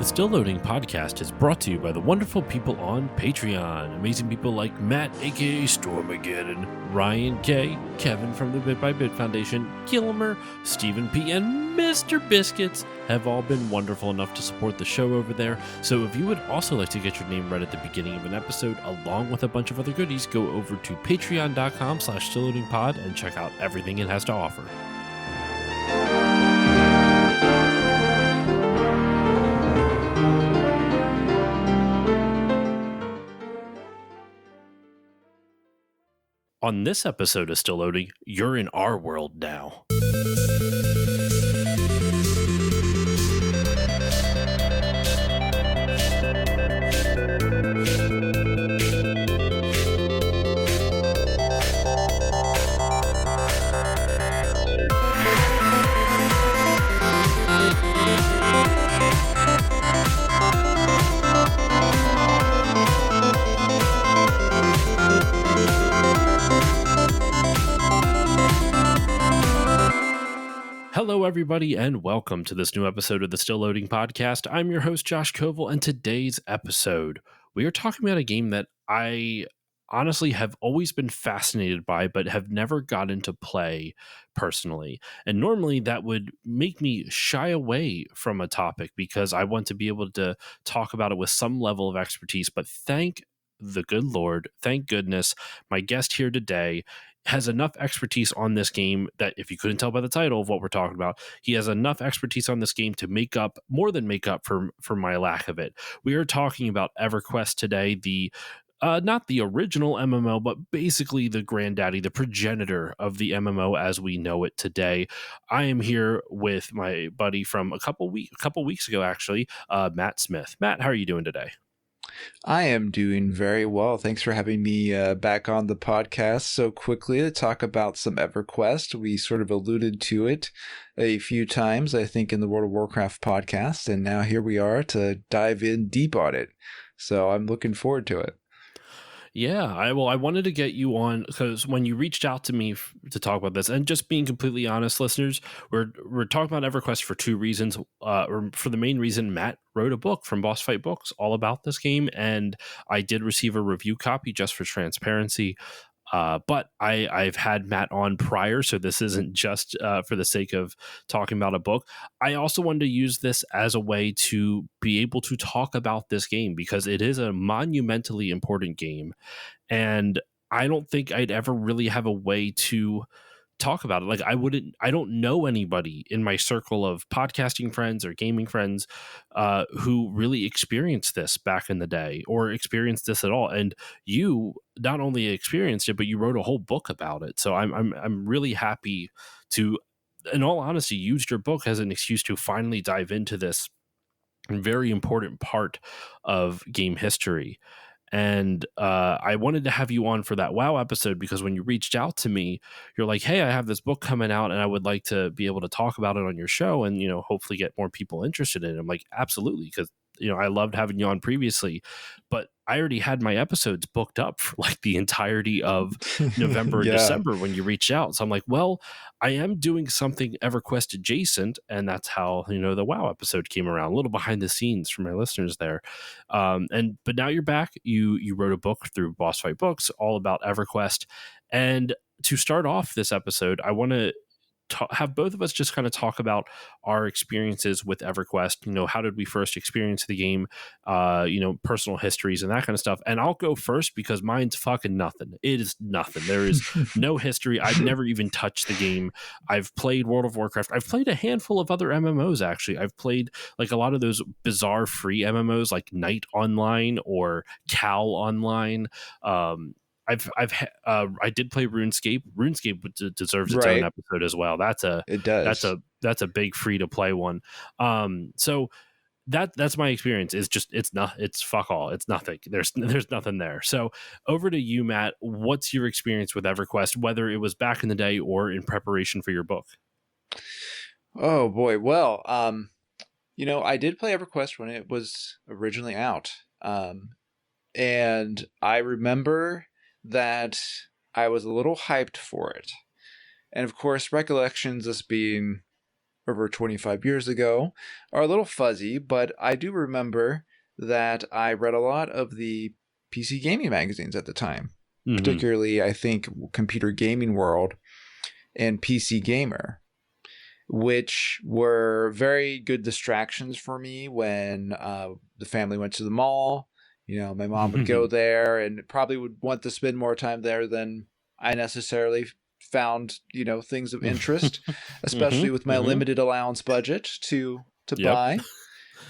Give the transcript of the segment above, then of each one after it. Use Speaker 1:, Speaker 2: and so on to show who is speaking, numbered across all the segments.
Speaker 1: The Still Loading podcast is brought to you by the wonderful people on Patreon. Amazing people like Matt, aka Stormageddon, Ryan K, Kevin from the Bit by Bit Foundation, Gilmer, Stephen P, and Mr. Biscuits have all been wonderful enough to support the show over there. So if you would also like to get your name read at the beginning of an episode, along with a bunch of other goodies, go over to patreon.com/stillloadingpod and check out everything it has to offer. On this episode of Still Loading, you're in our world now. Hello, everybody, and welcome to this new episode of the Still Loading podcast. I'm your host, Josh Koval, and today's episode, we are talking about a game that I honestly have always been fascinated by, but have never gotten to play personally. And normally that would make me shy away from a topic because I want to be able to talk about it with some level of expertise. But thank the good Lord, thank goodness, my guest here today has enough expertise on this game that, if you couldn't tell by the title of what we're talking about, he has enough expertise on this game to make up, more than make up for my lack of it. We are talking about EverQuest today, the not the original MMO, but basically the granddaddy, the progenitor of the MMO as we know it today. I am here with my buddy from a couple weeks ago, actually, Matt Smith. Matt, how are you doing today?
Speaker 2: I am doing very well. Thanks for having me back on the podcast so quickly to talk about some EverQuest. We sort of alluded to it a few times, I think, in the World of Warcraft podcast, and now here we are to dive in deep on it. So I'm looking forward to it.
Speaker 1: Yeah, I wanted to get you on because when you reached out to me to talk about this, and just being completely honest, listeners, we're talking about EverQuest for two reasons. Or for the main reason, Matt wrote a book from Boss Fight Books all about this game, and I did receive a review copy just for transparency. But I've had Matt on prior, so this isn't just for the sake of talking about a book. I also wanted to use this as a way to be able to talk about this game because it is a monumentally important game. And I don't think I'd ever really have a way to talk about it. Like I don't know anybody in my circle of podcasting friends or gaming friends who really experienced this back in the day or experienced this at all. And you not only experienced it, but you wrote a whole book about it. So I'm really happy to, in all honesty, use your book as an excuse to finally dive into this very important part of game history. And I wanted to have you on for that WoW episode because when you reached out to me, you're like, hey, I have this book coming out and I would like to be able to talk about it on your show and, hopefully get more people interested in it. I'm like, absolutely. Because, I loved having you on previously, but I already had my episodes booked up for like the entirety of November and December when you reached out. So I'm like, well, I am doing something EverQuest adjacent. And that's how, the WoW episode came around, a little behind the scenes for my listeners there. But now you're back. You wrote a book through Boss Fight Books all about EverQuest. And to start off this episode, I want to have both of us just kind of talk about our experiences with EverQuest. How did we first experience the game? Personal histories and that kind of stuff. And I'll go first because mine's fucking nothing. It is nothing. There is no history. I've never even touched the game. I've played World of Warcraft. I've played a handful of other MMOs, actually. I've played like a lot of those bizarre free MMOs like Night Online or Cal Online. I did play RuneScape. RuneScape deserves its own episode as well.
Speaker 2: It does.
Speaker 1: That's a big free to play one. So that's my experience. It's fuck all. It's nothing. There's nothing there. So over to you, Matt. What's your experience with EverQuest, whether it was back in the day or in preparation for your book?
Speaker 2: Oh boy. Well, I did play EverQuest when it was originally out. And I remember that I was a little hyped for it. And of course, recollections as being over 25 years ago are a little fuzzy, but I do remember that I read a lot of the PC gaming magazines at the time,
Speaker 1: Hmm.
Speaker 2: particularly, I think, Computer Gaming World and PC Gamer, which were very good distractions for me when the family went to the mall. My mom would go there and probably would want to spend more time there than I necessarily found, things of interest,
Speaker 1: Hmm.
Speaker 2: especially with my
Speaker 1: Hmm.
Speaker 2: limited allowance budget to
Speaker 1: Yep.
Speaker 2: buy.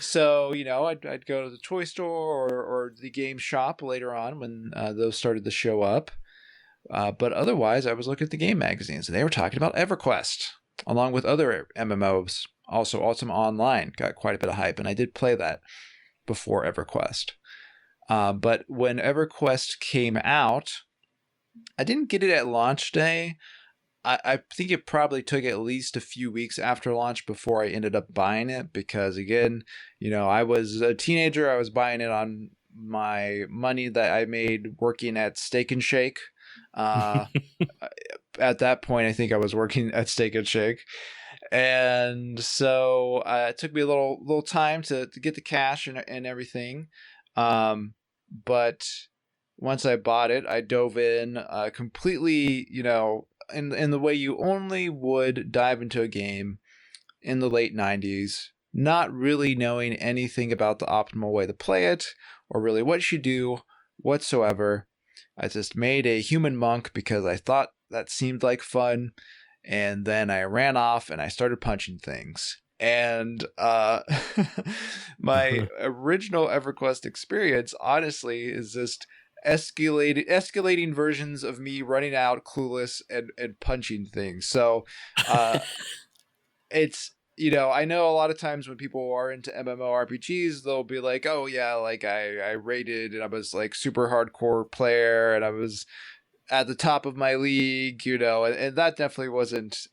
Speaker 2: So, I'd go to the toy store or the game shop later on when those started to show up. But otherwise, I was looking at the game magazines, and they were talking about EverQuest, along with other MMOs. Also, Ultima Online got quite a bit of hype, and I did play that before EverQuest. But when EverQuest came out, I didn't get it at launch day. I think it probably took at least a few weeks after launch before I ended up buying it because, again, I was a teenager. I was buying it on my money that I made working at Steak and Shake. Uh, at that point, I think I was working at Steak and Shake, and so it took me a little time to get the cash and everything. But once I bought it, I dove in completely, in the way you only would dive into a game in the late 90s, not really knowing anything about the optimal way to play it or really what you should do whatsoever. I just made a human monk because I thought that seemed like fun. And then I ran off and I started punching things. And my original EverQuest experience, honestly, is just escalating versions of me running out clueless and punching things. So uh, it's I know a lot of times when people are into MMORPGs, they'll be like, oh yeah, like I rated and I was like super hardcore player and I was at the top of my league, and that definitely wasn't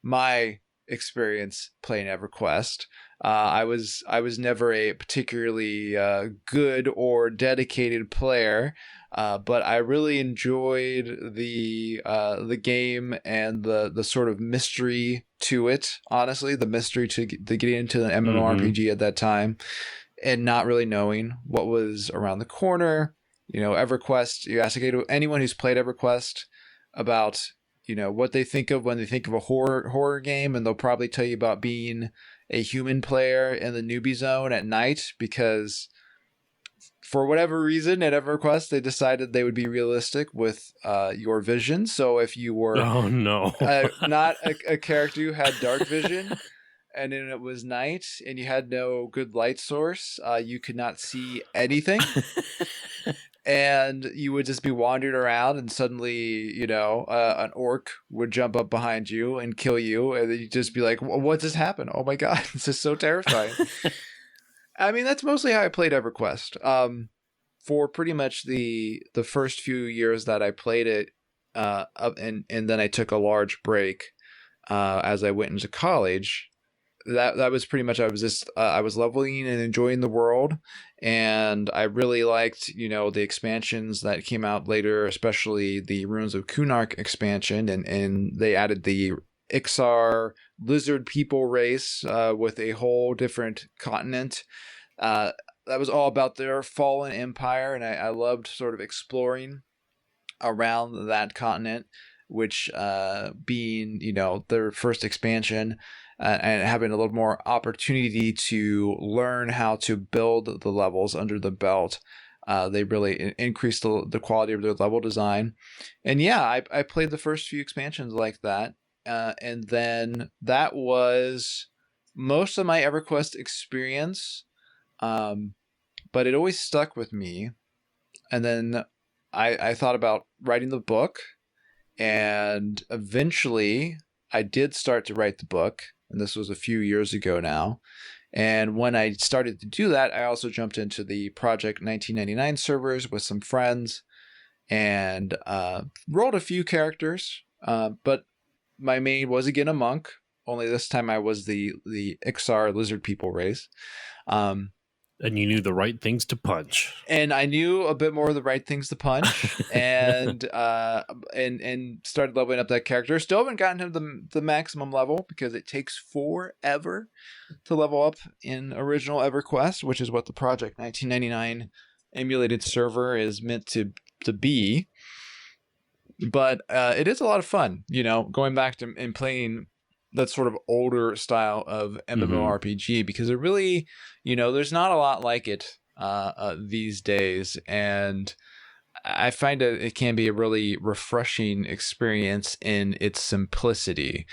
Speaker 2: my experience playing EverQuest. I was never a particularly good or dedicated player, but I really enjoyed the game and the sort of mystery to it. Honestly, the mystery to getting into an
Speaker 1: Hmm.
Speaker 2: MMORPG at that time and not really knowing what was around the corner. EverQuest. You ask anyone who's played EverQuest about what they think of when they think of a horror game, and they'll probably tell you about being a human player in the newbie zone at night because for whatever reason at EverQuest they decided they would be realistic with your vision. So if you were
Speaker 1: Oh no.
Speaker 2: not a character who had dark vision, and then it was night and you had no good light source, you could not see anything, and you would just be wandering around and suddenly an orc would jump up behind you and kill you, and then you'd just be like, what just happened? Oh my god, this is so terrifying. I mean, that's mostly how I played EverQuest. For pretty much the first few years that I played it, and then I took a large break as I went into college. That was pretty much, I was leveling and enjoying the world, and I really liked the expansions that came out later, especially the Ruins of Kunark expansion, and they added the Ixar lizard people race with a whole different continent. uh, that was all about their fallen empire, and I loved sort of exploring around that continent, which being their first expansion, and having a little more opportunity to learn how to build the levels under the belt. They really increased the quality of their level design. And yeah, I played the first few expansions like that, and then that was most of my EverQuest experience. um, but it always stuck with me. And then I thought about writing the book, and eventually I did start to write the book, and this was a few years ago now. And when I started to do that, I also jumped into the Project 1999 servers with some friends and rolled a few characters. But my main was again a monk. Only this time I was the Ixar lizard people race. Um,
Speaker 1: And you knew the right things to punch.
Speaker 2: And I knew a bit more of the right things to punch, and started leveling up that character. Still haven't gotten him the maximum level because it takes forever to level up in original EverQuest, which is what the Project 1999 emulated server is meant to be. But it is a lot of fun, going back to and playing that sort of older style of MMORPG, because it really, there's not a lot like it these days, and I find it can be a really refreshing experience in its simplicity,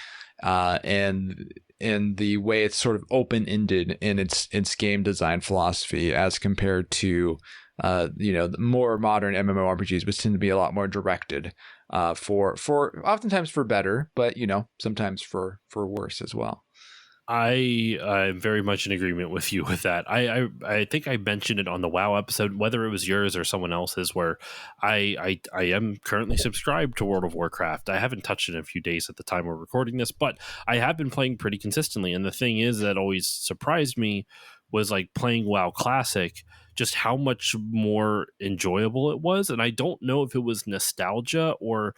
Speaker 2: and in the way it's sort of open-ended in its game design philosophy, as compared to the more modern MMORPGs, which tend to be a lot more directed, for oftentimes for better, but sometimes for worse as well.
Speaker 1: I'm very much in agreement with you with that. I think I mentioned it on the WoW episode, whether it was yours or someone else's, where I am currently subscribed to World of Warcraft. I haven't touched it in a few days at the time we're recording this, but I have been playing pretty consistently. And the thing is that always surprised me was like playing WoW Classic, just how much more enjoyable it was. And I don't know if it was nostalgia or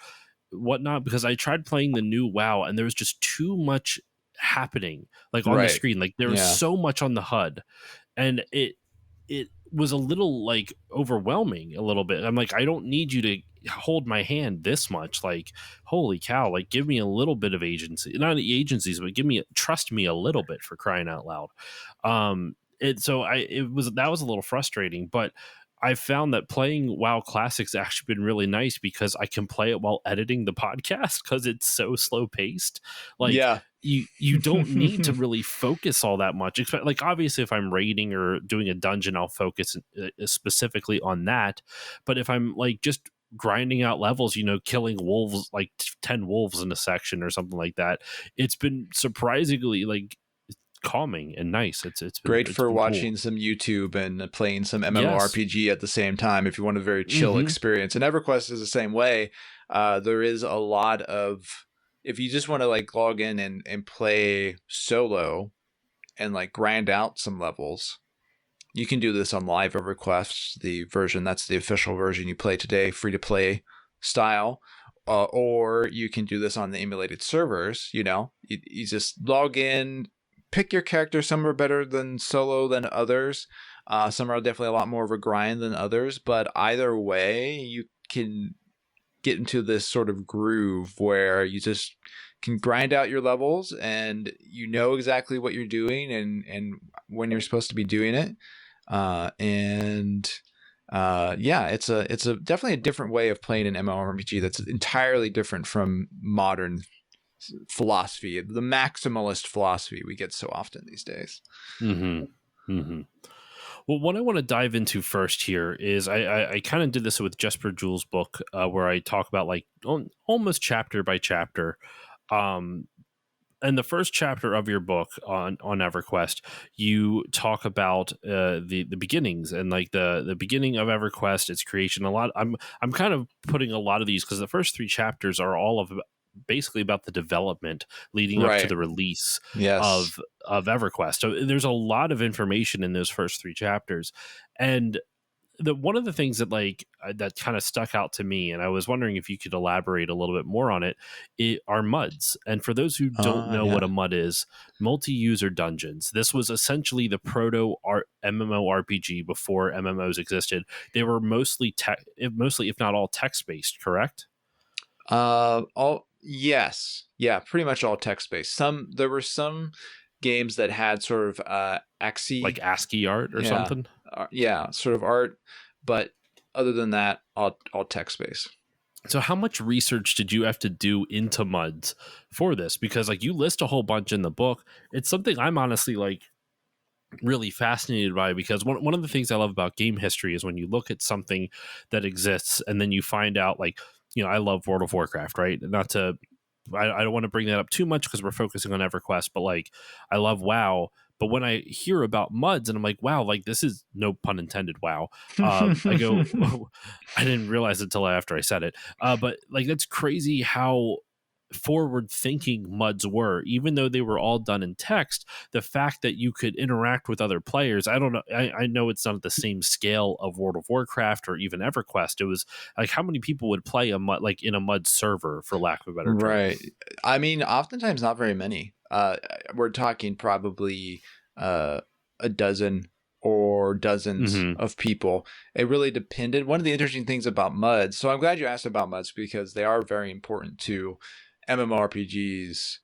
Speaker 1: whatnot, because I tried playing the new WoW and there was just too much happening like on the
Speaker 2: Right.
Speaker 1: screen. Like there was
Speaker 2: Yeah.
Speaker 1: so much on the HUD, and it was a little like overwhelming a little bit. I'm like, I don't need you to hold my hand this much. Like, holy cow, like give me a little bit of agency, not the agencies, but trust me a little bit, for crying out loud. That was a little frustrating, but I found that playing WoW Classic's actually been really nice because I can play it while editing the podcast because it's so slow paced. Like
Speaker 2: Yeah.
Speaker 1: you don't need to really focus all that much. Like obviously, if I'm raiding or doing a dungeon, I'll focus specifically on that. But if I'm like just grinding out levels, killing wolves, like 10 wolves in a section or something like that, it's been surprisingly like calming and nice.
Speaker 2: Great
Speaker 1: It's
Speaker 2: for
Speaker 1: been cool.
Speaker 2: watching some YouTube and playing some
Speaker 1: Yes.
Speaker 2: MMORPG at the same time if you want a very chill
Speaker 1: Hmm.
Speaker 2: experience. And EverQuest is the same way. There is a lot of, if you just want to like log in and play solo and like grind out some levels, you can do this on Live EverQuest, the version that's the official version you play today, free to play style. Or you can do this on the emulated servers. You just log in, pick your character. Some are better than solo than others. Some are definitely a lot more of a grind than others. But either way, you can get into this sort of groove where you just can grind out your levels, and you know exactly what you're doing and when you're supposed to be doing it. And yeah, it's a definitely a different way of playing an MMORPG that's entirely different from modern philosophy, the maximalist philosophy we get so often these days.
Speaker 1: Hmm. Hmm. Well, what I want to dive into first here is I kind of did this with Jesper Jules' book, where I talk about like almost chapter by chapter. Um, and the first chapter of your book on EverQuest, you talk about the beginnings and like the beginning of EverQuest, its creation. I'm kind of putting a lot of these because the first three chapters are all of basically about the development leading up to
Speaker 2: Right.
Speaker 1: the release
Speaker 2: Yes.
Speaker 1: of EverQuest. So there's a lot of information in those first three chapters, and one of the things that that kind of stuck out to me, and I was wondering if you could elaborate a little bit more on it are muds. And for those who don't know what
Speaker 2: Yeah.
Speaker 1: a mud is, multi-user dungeons. This was essentially the proto MMORPG before MMOs existed. They were mostly if not all text based, correct?
Speaker 2: All yes, yeah, pretty much all text based. There were some games that had sort of
Speaker 1: Like
Speaker 2: AXI,
Speaker 1: ASCII art or
Speaker 2: yeah,
Speaker 1: something.
Speaker 2: yeah, sort of art, but other than that, all text based.
Speaker 1: So how much research did you have to do into muds for this? Because like you list a whole bunch in the book. It's something I'm honestly like really fascinated by, because one of the things I love about game history is when you look at something that exists and then you find out, like, I love World of Warcraft, right? Not to, I don't want to bring that up too much because we're focusing on EverQuest, but like, I love WoW. But when I hear about muds and I'm like, wow, like this is no pun intended, wow. I go, I didn't realize it until after I said it. But like, that's crazy how forward thinking MUDs were, even though they were all done in text. The fact that you could interact with other players, I don't know, I know it's not at the same scale of World of Warcraft or even EverQuest. It was like, how many people would play a MUD, like in a MUD server, for lack of a better term?
Speaker 2: Right. I mean, oftentimes not very many. We're talking probably a dozen or dozens
Speaker 1: Hmm.
Speaker 2: of people. It really depended. One of the interesting things about MUDs, so I'm glad you asked about MUDs because they are very important to MMORPGs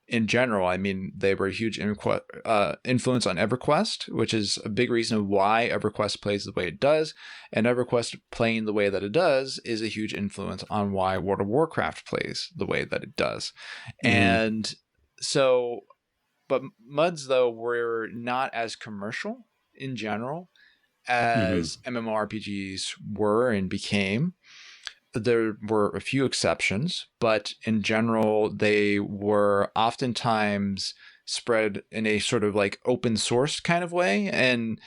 Speaker 2: in general. I mean, they were a huge influence on EverQuest, which is a big reason why EverQuest plays the way it does. And EverQuest playing the way that it does is a huge influence on why World of Warcraft plays the way that it does.
Speaker 1: Hmm.
Speaker 2: And so, but MUDs, though, were not as commercial in general
Speaker 1: Hmm.
Speaker 2: as MMORPGs were and became. There were a few exceptions, but in general, they were oftentimes spread in a sort of like open source kind of way. And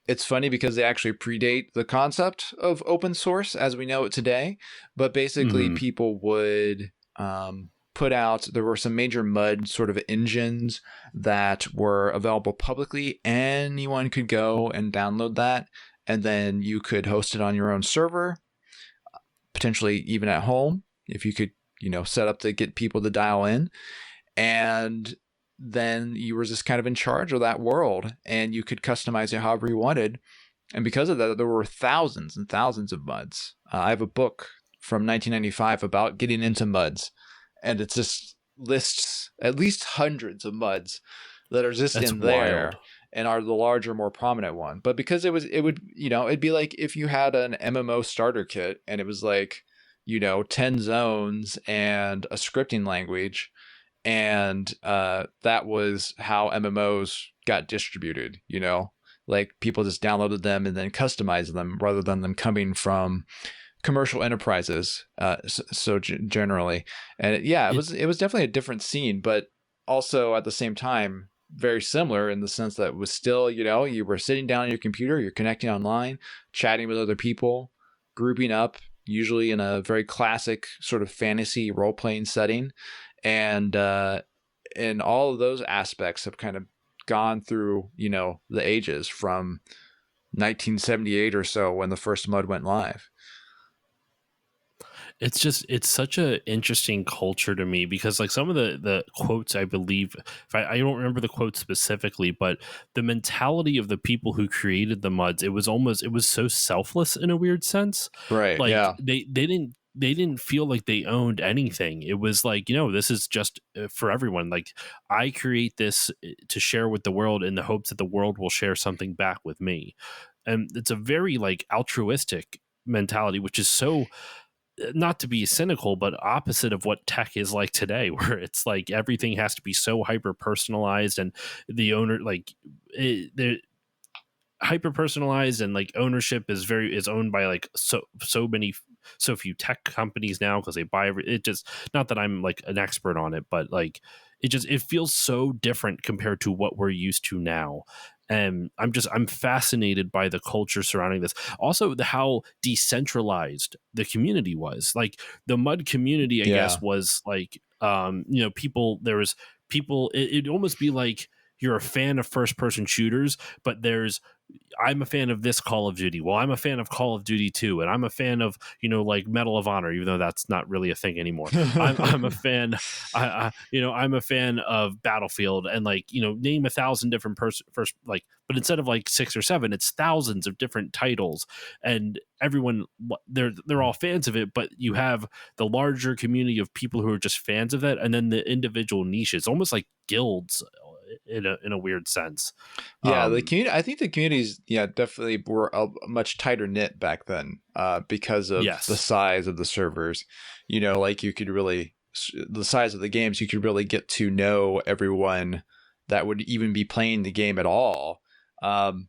Speaker 2: it's funny because they actually predate the concept of open source as we know it today. But basically,
Speaker 1: Hmm.
Speaker 2: people would put out, there were some major MUD sort of engines that were available publicly. Anyone could go and download that. And then you could host it on your own server, potentially even at home, if you could, set up to get people to dial in. And then you were just kind of in charge of that world and you could customize it however you wanted. And because of that, there were thousands and thousands of MUDs. I have a book from 1995 about getting into MUDs, and it just lists at least hundreds of MUDs that are just
Speaker 1: That's
Speaker 2: in
Speaker 1: wild.
Speaker 2: there and are the larger, more prominent one. But because it would, it'd be like if you had an MMO starter kit and it was like, 10 zones and a scripting language, and that was how MMOs got distributed. Like people just downloaded them and then customized them rather than them coming from commercial enterprises. So generally, and yeah,
Speaker 1: It
Speaker 2: it was definitely a different scene, but also at the same time very similar in the sense that it was still, you were sitting down on your computer, you're connecting online, chatting with other people, grouping up, usually in a very classic sort of fantasy role playing setting, and all of those aspects have kind of gone through, the ages from 1978 or so when the first MUD went live.
Speaker 1: it's just, it's such a interesting culture to me, because like some of the quotes, I believe, if I don't remember the quote specifically, but the mentality of the people who created the MUDs, it was almost, it was so selfless in a weird sense.
Speaker 2: Right.
Speaker 1: Like
Speaker 2: Yeah.
Speaker 1: they didn't feel like they owned anything. It was like, this is just for everyone. Like, I create this to share with the world in the hopes that the world will share something back with me. And it's a very like altruistic mentality, which is so, not to be cynical, but opposite of what tech is like today, where it's like everything has to be so hyper personalized, and the owner, like, the hyper personalized, and like ownership is owned by like so few tech companies now, because they buy it. Just, not that I'm like an expert on it, but like it feels so different compared to what we're used to now. And I'm fascinated by the culture surrounding this. Also, how decentralized the community was. Like, the MUD community, I guess,
Speaker 2: Yeah.
Speaker 1: was like, people, there was people, it'd almost be like you're a fan of first person shooters, but I'm a fan of this Call of Duty. Well, I'm a fan of Call of Duty 2, and I'm a fan of, like Medal of Honor, even though that's not really a thing anymore. I'm a fan. I'm a fan of Battlefield, and like, name 1,000 different first, like, but instead of like six or seven, it's thousands of different titles, and everyone, they're all fans of it. But you have the larger community of people who are just fans of that, and then the individual niches, almost like guilds, in a weird sense.
Speaker 2: Yeah, the
Speaker 1: Um,
Speaker 2: community. I think the communities, yeah, definitely were a much tighter knit back then, because of the
Speaker 1: yes.
Speaker 2: size of the servers. Like you could really, the size of the games, you could really get to know everyone that would even be playing the game at all. Um,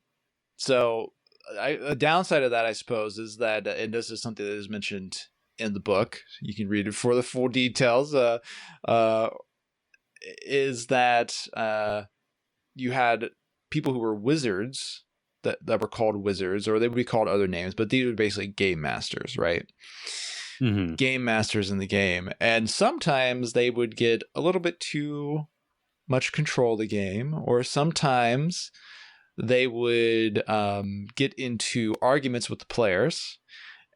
Speaker 2: so, a downside of that, I suppose, is that, and this is something that is mentioned in the book. You can read it for the full details. Uh, is that you had people who were wizards that were called wizards, or they would be called other names, but these were basically game masters, right?
Speaker 1: Hmm.
Speaker 2: game masters in the game, and sometimes they would get a little bit too much control of the game, or sometimes they would get into arguments with the players.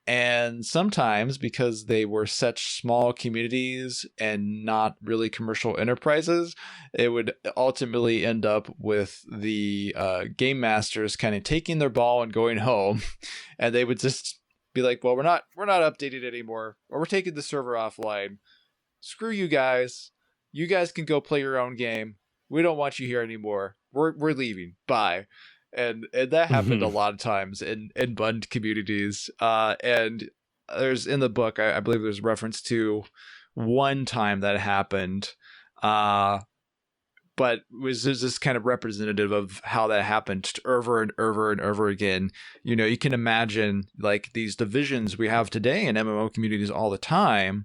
Speaker 2: And sometimes, because they were such small communities and not really commercial enterprises, it would ultimately end up with the game masters kind of taking their ball and going home, and they would just be like, "Well, we're not updated anymore, or we're taking the server offline. Screw you guys. You guys can go play your own game. We don't want you here anymore. We're leaving. Bye." And that happened a
Speaker 1: Hmm.
Speaker 2: lot of times in Bund communities. And there's in the book, I believe there's reference to one time that happened. But was just kind of representative of how that happened over and over and over again. You know, you can imagine like these divisions we have today in MMO communities all the time,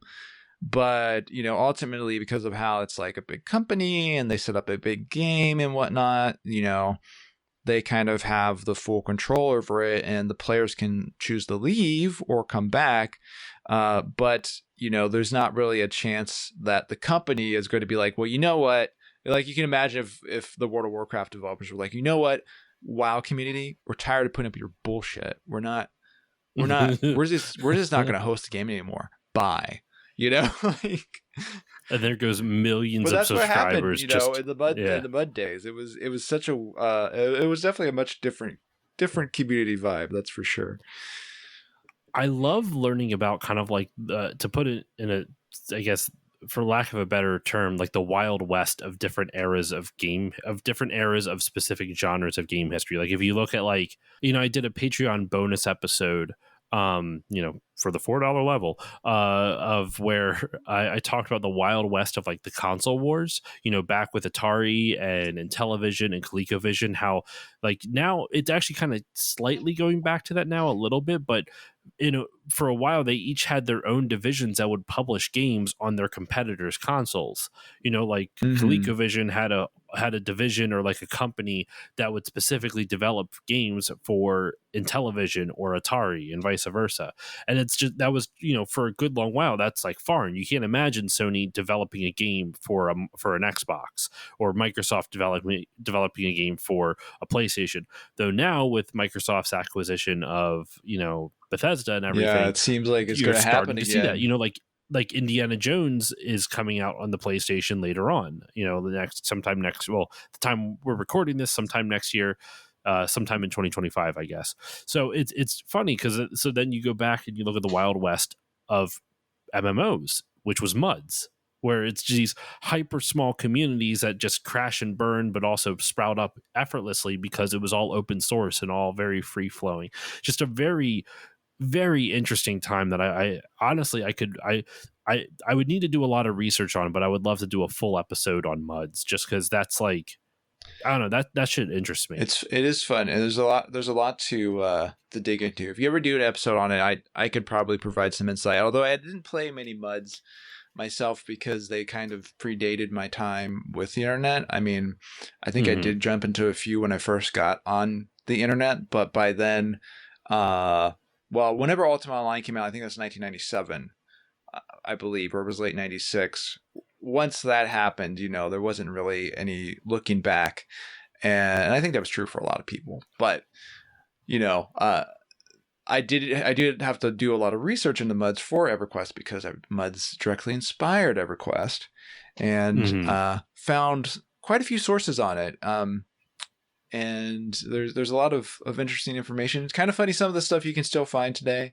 Speaker 2: but you know, ultimately, because of how it's like a big company and they set up a big game and whatnot, you know, they kind of have the full control over it, and the players can choose to leave or come back. But you know, there's not really a chance that the company is going to be like, well, you know what, like you can imagine if the World of Warcraft developers were like, you know what, WoW community, we're tired of putting up your bullshit. We're just not going to host the game anymore. Bye. You know, like,
Speaker 1: And there goes millions
Speaker 2: but
Speaker 1: of
Speaker 2: that's what happened.
Speaker 1: subscribers.
Speaker 2: You know,
Speaker 1: Just
Speaker 2: in
Speaker 1: yeah.
Speaker 2: the mud days, it was such a it was definitely a much different community vibe. That's for sure.
Speaker 1: I love learning about kind of like to put it in a, I guess, for lack of a better term, like the wild west of different eras of different eras of specific genres of game history. Like if you look at like, you know, I did a Patreon bonus episode, you know, for the $4 level, of where I talked about the wild west of like the console wars, you know, back with Atari and Intellivision and ColecoVision, how like now it's actually kind of slightly going back to that now a little bit, but you know, for a while they each had their own divisions that would publish games on their competitors' consoles. You know, like
Speaker 2: Mm-hmm.
Speaker 1: ColecoVision had a division or like a company that would specifically develop games for Intellivision or Atari and vice versa. And it's just that was, you know, for a good long while that's like foreign. You can't imagine Sony developing a game for an Xbox, or Microsoft developing a game for a PlayStation. Though now with Microsoft's acquisition of, you know, Bethesda and
Speaker 2: Yeah,
Speaker 1: everything,
Speaker 2: it seems like it's
Speaker 1: you're
Speaker 2: going to happen
Speaker 1: starting to see that.
Speaker 2: again.
Speaker 1: You know, like Indiana Jones is coming out on the PlayStation later on. You know, the time we're recording this, sometime next year, sometime in 2025, I guess. So it's funny because so then you go back and you look at the Wild West of MMOs, which was MUDs, where it's these hyper small communities that just crash and burn, but also sprout up effortlessly because it was all open source and all very free flowing. Just a very, very interesting time that I honestly I would need to do a lot of research on, but I would love to do a full episode on MUDs just because that's like, I don't know, that should interest me.
Speaker 2: It is fun, and there's a lot to dig into. If you ever do an episode on it, I could probably provide some insight. Although I didn't play many MUDs myself because they kind of predated my time with the internet. I mean, I think I
Speaker 1: Hmm.
Speaker 2: did jump into a few when I first got on the internet, but by then, uh, well, whenever Ultima Online came out, I think that was 1997, I believe, or it was late 96. Once that happened, you know, there wasn't really any looking back. And I think that was true for a lot of people. But, you know, I did have to do a lot of research into MUDs for EverQuest because MUDs directly inspired EverQuest, and
Speaker 1: Hmm.
Speaker 2: found quite a few sources on it. And there's a lot of interesting information. It's kind of funny, some of the stuff you can still find today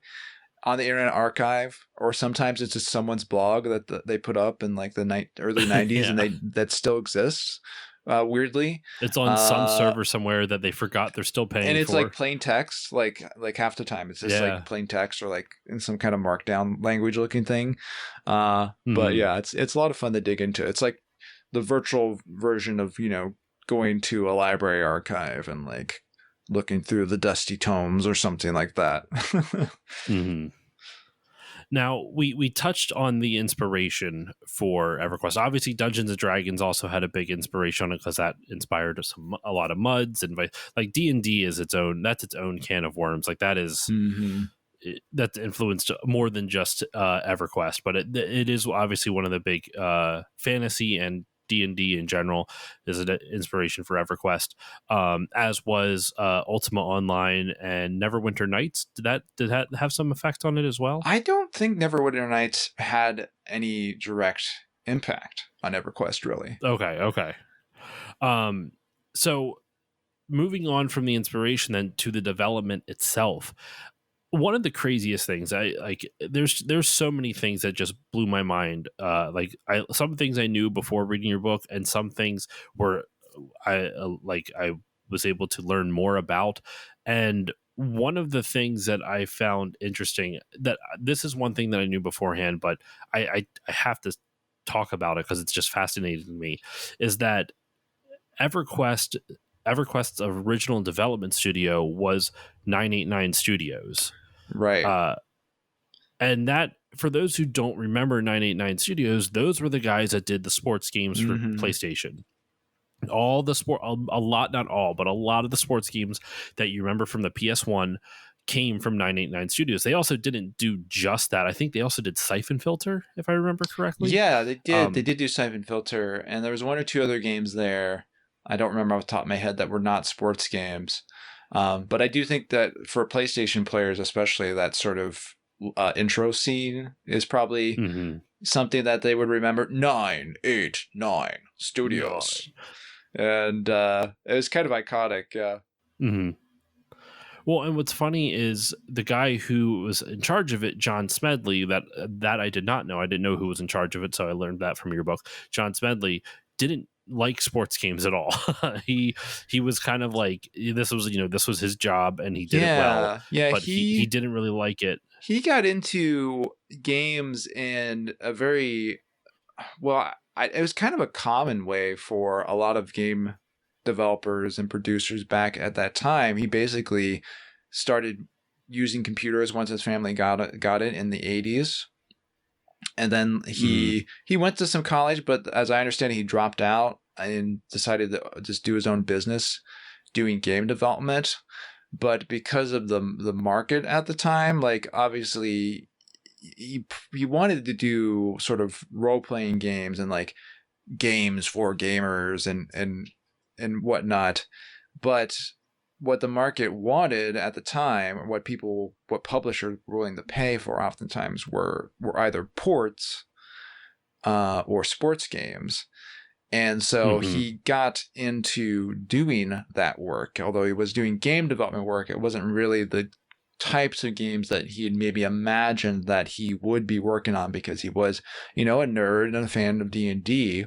Speaker 2: on the Internet Archive, or sometimes it's just someone's blog that they put up in like the early 90s, and
Speaker 1: Yeah,
Speaker 2: that still exists, weirdly.
Speaker 1: it's on some
Speaker 2: Uh,
Speaker 1: server somewhere that they forgot they're still
Speaker 2: and
Speaker 1: paying
Speaker 2: it's like
Speaker 1: for.
Speaker 2: plain text, like half the time it's just like
Speaker 1: Yeah.
Speaker 2: plain text, or like in some kind of markdown language looking thing. But
Speaker 1: Hmm.
Speaker 2: yeah, it's a lot of fun to dig into. It's like the virtual version of, you know, going to a library archive and like looking through the dusty tomes or something like that.
Speaker 1: Hmm. Now we touched on the inspiration for EverQuest. Obviously, Dungeons and Dragons also had a big inspiration on it because that inspired a lot of MUDs, and like D&D is its own, that's its own can of worms. Like that is,
Speaker 2: Mm-hmm.
Speaker 1: that's influenced more than just EverQuest, but it is obviously one of the big fantasy and D&D in general is an inspiration for EverQuest, as was Ultima Online and Neverwinter Nights. Did that have some effect on it as well?
Speaker 2: I don't think Neverwinter Nights had any direct impact on EverQuest, really.
Speaker 1: Okay. Um, so moving on from the inspiration then to the development itself, one of the craziest things I like, there's so many things that just blew my mind. Like some things I knew before reading your book, and some things were I was able to learn more about. And one of the things that I found interesting, that this is one thing that I knew beforehand, but I have to talk about it because it's just fascinating to me, is that EverQuest EverQuest's original development studio was 989 Studios.
Speaker 2: Right.
Speaker 1: Uh, and that, for those who don't remember 989 Studios, those were the guys that did the sports games for
Speaker 2: Mm-hmm.
Speaker 1: PlayStation. All the sport, a lot, not all, but a lot of the sports games that you remember from the PS1 came from 989 Studios. They also didn't do just that. I think they also did Siphon Filter, if I remember correctly.
Speaker 2: Yeah, they did. They
Speaker 1: Um,
Speaker 2: did do Siphon Filter, and there was one or two other games there. I don't remember off the top of my head that were not sports games. But I do think that for PlayStation players, especially, that sort of intro scene is probably
Speaker 1: mhm.
Speaker 2: something that they would remember. 989
Speaker 1: No.
Speaker 2: Studios, and it was kind of iconic. Yeah.
Speaker 1: Mhm. Well, and what's funny is the guy who was in charge of it, John Smedley, that I did not know. I didn't know who was in charge of it, so I learned that from your book. John Smedley didn't like sports games at all. He was kind of like, this was his job and he did it well,
Speaker 2: Yeah, yeah.
Speaker 1: but he didn't really like it.
Speaker 2: He got into games in a very well. It was kind of a common way for a lot of game developers and producers back at that time. He basically started using computers once his family got it in the 80s, and then
Speaker 1: Mm,
Speaker 2: he went to some college, but as I understand it, he dropped out and decided to just do his own business doing game development. But because of the market at the time, like obviously he wanted to do sort of role playing games and like games for gamers and whatnot. But what the market wanted at the time, or what publishers were willing to pay for, oftentimes were either ports or sports games. And so
Speaker 1: hmm
Speaker 2: he got into doing that work. Although he was doing game development work, it wasn't really the types of games that he had maybe imagined that he would be working on, because he was, a nerd and a fan of D&D.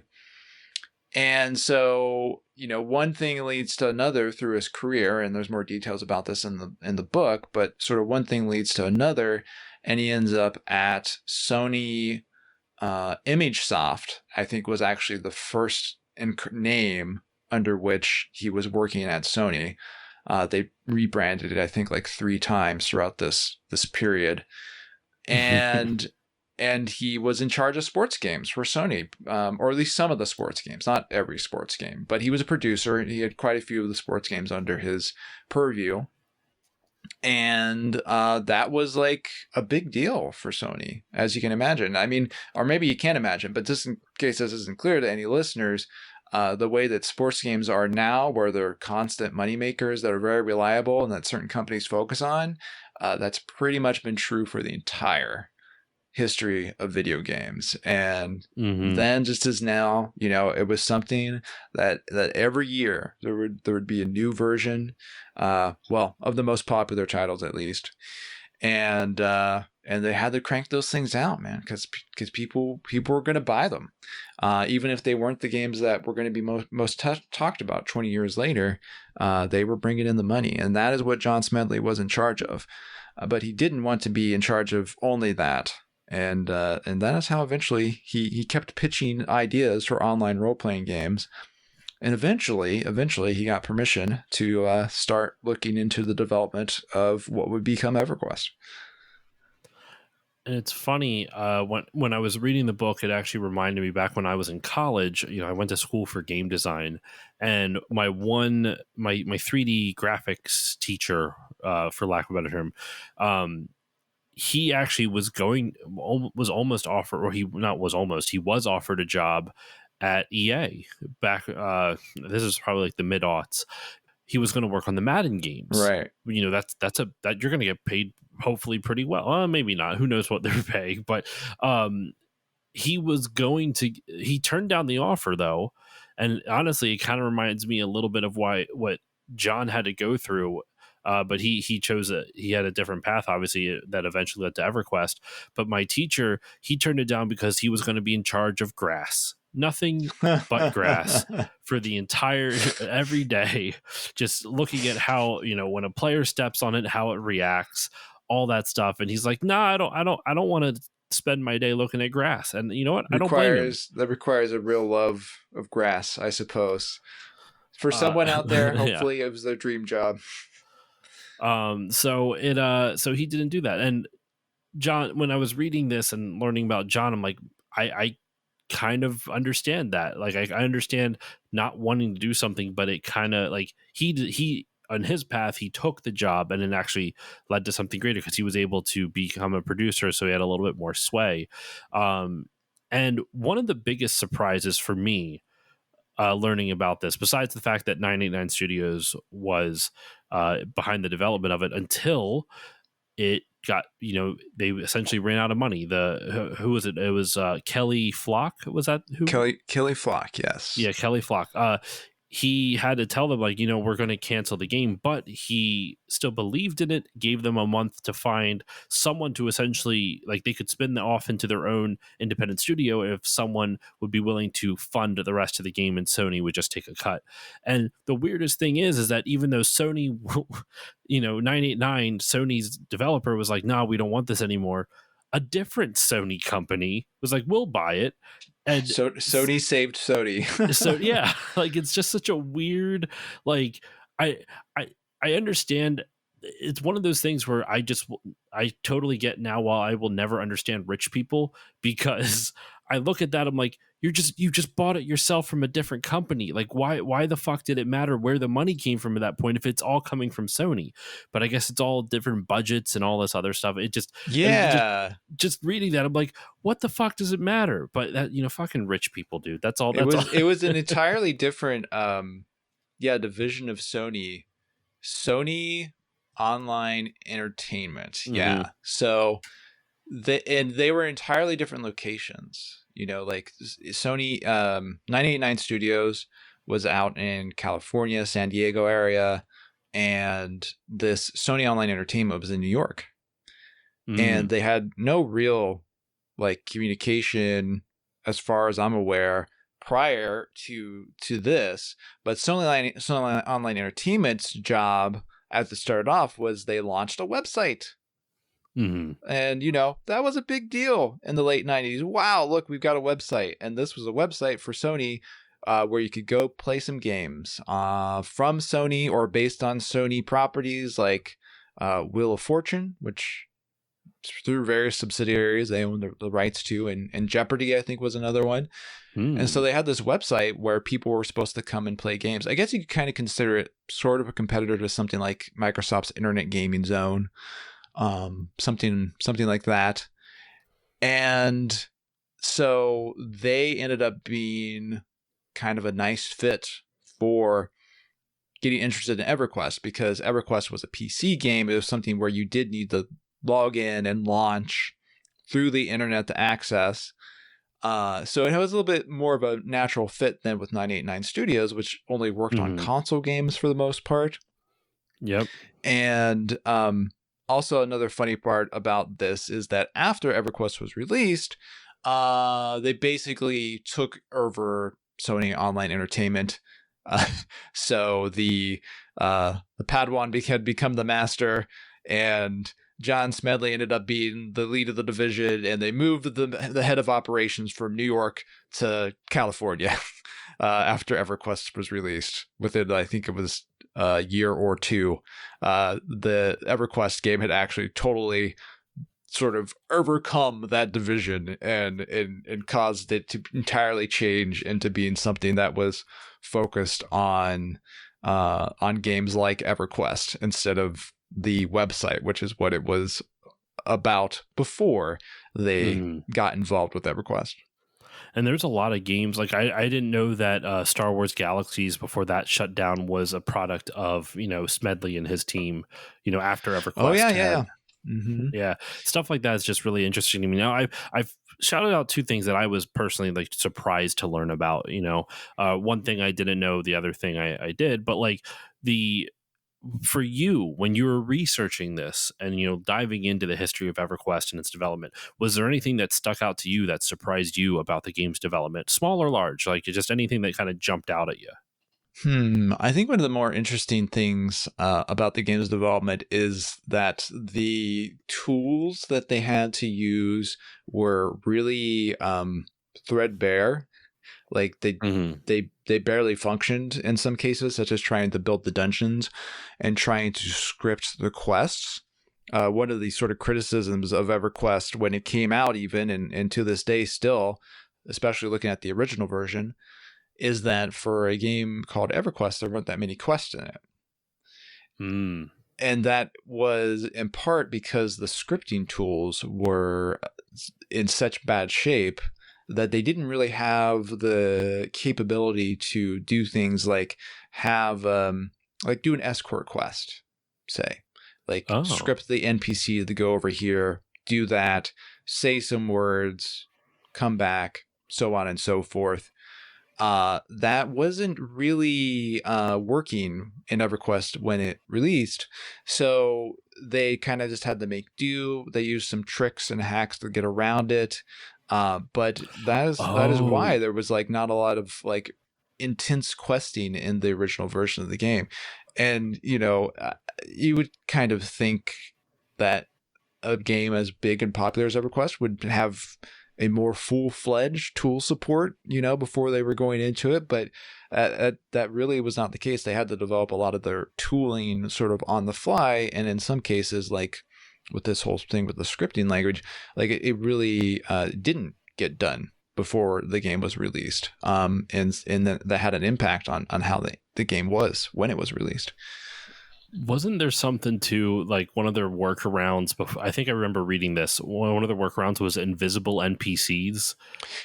Speaker 2: And so, one thing leads to another through his career, and there's more details about this in the book, but sort of one thing leads to another, and he ends up at Sony. ImageSoft, I think, was actually the first name under which he was working at Sony. They rebranded it, I think, like 3 times throughout this period, and he was in charge of sports games for Sony, or at least some of the sports games, not every sports game, but he was a producer. He had quite a few of the sports games under his purview. And that was like a big deal for Sony, as you can imagine. I mean, or maybe you can't imagine, but just in case this isn't clear to any listeners, the way that sports games are now, where they're constant moneymakers that are very reliable and that certain companies focus on, that's pretty much been true for the entire history of video games. And
Speaker 1: hmm
Speaker 2: then, just as now, it was something that every year there would be a new version, of the most popular titles, at least. And they had to crank those things out, man, because people were going to buy them, even if they weren't the games that were going to be most talked about 20 years later. They were bringing in the money, and that is what John Smedley was in charge of. But he didn't want to be in charge of only that. And that is how eventually he kept pitching ideas for online role playing games, and eventually he got permission to start looking into the development of what would become EverQuest.
Speaker 1: And it's funny, when I was reading the book, it actually reminded me back when I was in college. I went to school for game design, and my 3D graphics teacher, for lack of a better term, he actually was almost offered, or he not was almost, he was offered a job at EA back. This is probably like the mid aughts. He was going to work on the Madden games.
Speaker 2: Right.
Speaker 1: That you're going to get paid hopefully pretty well. Maybe not. Who knows what they're paying? But um, he turned down the offer though, and honestly it kind of reminds me a little bit of what John had to go through. But he chose he had a different path, obviously, that eventually led to EverQuest. But my teacher, he turned it down because he was going to be in charge of grass, nothing but grass, for the entire every day, just looking at how, when a player steps on it, how it reacts, all that stuff. And he's like, nah, I don't want to spend my day looking at grass. And you know what? I don't blame him.
Speaker 2: That requires a real love of grass, I suppose. For someone out there,
Speaker 1: Yeah.
Speaker 2: hopefully it was their dream job.
Speaker 1: So he didn't do that. And John, when I was reading this and learning about John, I'm like, I kind of understand that. Like, I understand not wanting to do something, but it kind of like he on his path, he took the job and it actually led to something greater because he was able to become a producer. So he had a little bit more sway. And one of the biggest surprises for me, learning about this, besides the fact that 989 Studios was behind the development of it until it got, they essentially ran out of money. Who was it? It was Kelly Flock. Was that who?
Speaker 2: Kelly Flock, yes.
Speaker 1: Yeah, Kelly Flock. He had to tell them, like, we're going to cancel the game, but he still believed in it, gave them a month to find someone to essentially, like, they could spin off into their own independent studio if someone would be willing to fund the rest of the game and Sony would just take a cut. And the weirdest thing is that even though Sony, 989, Sony's developer was like, nah, we don't want this anymore, a different Sony company was like, we'll buy it. And
Speaker 2: so Sony saved Sony.
Speaker 1: so yeah, like, it's just such a weird, like, I I understand. It's one of those things where I totally get now, while I will never understand rich people, because I look at that, I'm like, you just bought it yourself from a different company. Like, why the fuck did it matter where the money came from at that point if it's all coming from Sony? But I guess it's all different budgets and all this other stuff.
Speaker 2: Yeah.
Speaker 1: Just reading that, I'm like, what the fuck does it matter? But that, fucking rich people, dude. That's all.
Speaker 2: It was an entirely different division of Sony. Sony Online Entertainment.
Speaker 1: Mm-hmm.
Speaker 2: Yeah. So they were entirely different locations. Like Sony 989 Studios was out in California, San Diego area, and this Sony Online Entertainment was in New York. Mm. And they had no real communication, as far as I'm aware, prior to this. But Sony Online Entertainment's job as it started off was they launched a website.
Speaker 1: Mm-hmm.
Speaker 2: And, that was a big deal in the late 90s. Wow, look, we've got a website. And this was a website for Sony where you could go play some games from Sony or based on Sony properties like Wheel of Fortune, which through various subsidiaries they own the rights to, and Jeopardy, I think, was another one. And so they had this website where people were supposed to come and play games. I guess you could kind of consider it sort of a competitor to something like Microsoft's Internet Gaming Zone, something like that. And so they ended up being kind of a nice fit for getting interested in EverQuest, because EverQuest was a PC game. It was something where you did need to log in and launch through the internet to access. So it was a little bit more of a natural fit than with 989 Studios, which only worked on console games for the most part.
Speaker 1: Yep.
Speaker 2: And also another funny part about this is that after EverQuest was released, they basically took over Sony Online Entertainment. So the Padawan had become the master, and John Smedley ended up being the lead of the division, and they moved the head of operations from New York to California after EverQuest was released. Within, I think it was a year or two, the EverQuest game had actually totally sort of overcome that division and caused it to entirely change into being something that was focused on games like EverQuest instead of the website, which is what it was about before they
Speaker 1: Mhm.
Speaker 2: got involved with EverQuest.
Speaker 1: And there's a lot of games like I didn't know that Star Wars Galaxies before that shut down was a product of Smedley and his team. After
Speaker 2: Oh yeah,
Speaker 1: EverQuest
Speaker 2: yeah,
Speaker 1: had
Speaker 2: yeah. Mm-hmm.
Speaker 1: yeah, stuff like that is just really interesting to me. Now I've shouted out two things that I was personally like surprised to learn about. One thing I didn't know, the other thing I did, but like the for you when you were researching this and diving into the history of EverQuest and its development, was there anything that stuck out to you that surprised you about the game's development, small or large, like just anything that kind of jumped out at you?
Speaker 2: I think one of the more interesting things about the game's development is that the tools that they had to use were really threadbare. Like
Speaker 1: Hmm.
Speaker 2: they barely functioned in some cases, such as trying to build the dungeons and trying to script the quests. One of the sort of criticisms of EverQuest when it came out, even and to this day still, especially looking at the original version, is that for a game called EverQuest, there weren't that many quests in it.
Speaker 1: Mm.
Speaker 2: And that was in part because the scripting tools were in such bad shape that they didn't really have the capability to do things like have like do an escort quest, say, like
Speaker 1: Oh.
Speaker 2: script the NPC to go over here, do that, say some words, come back, so on and so forth. That wasn't really working in EverQuest when it released. So they kind of just had to make do. They used some tricks and hacks to get around it. But that is why
Speaker 1: Oh.
Speaker 2: there was like not a lot of like intense questing in the original version of the game. And you would kind of think that a game as big and popular as EverQuest would have a more full-fledged tool support, before they were going into it. But that really was not the case. They had to develop a lot of their tooling sort of on the fly. And in some cases, like with this whole thing with the scripting language, like it really didn't get done before the game was released. And that had an impact on how the game was when it was released.
Speaker 1: Wasn't there something to like one of their workarounds before? I think I remember reading this. One of the workarounds was invisible NPCs,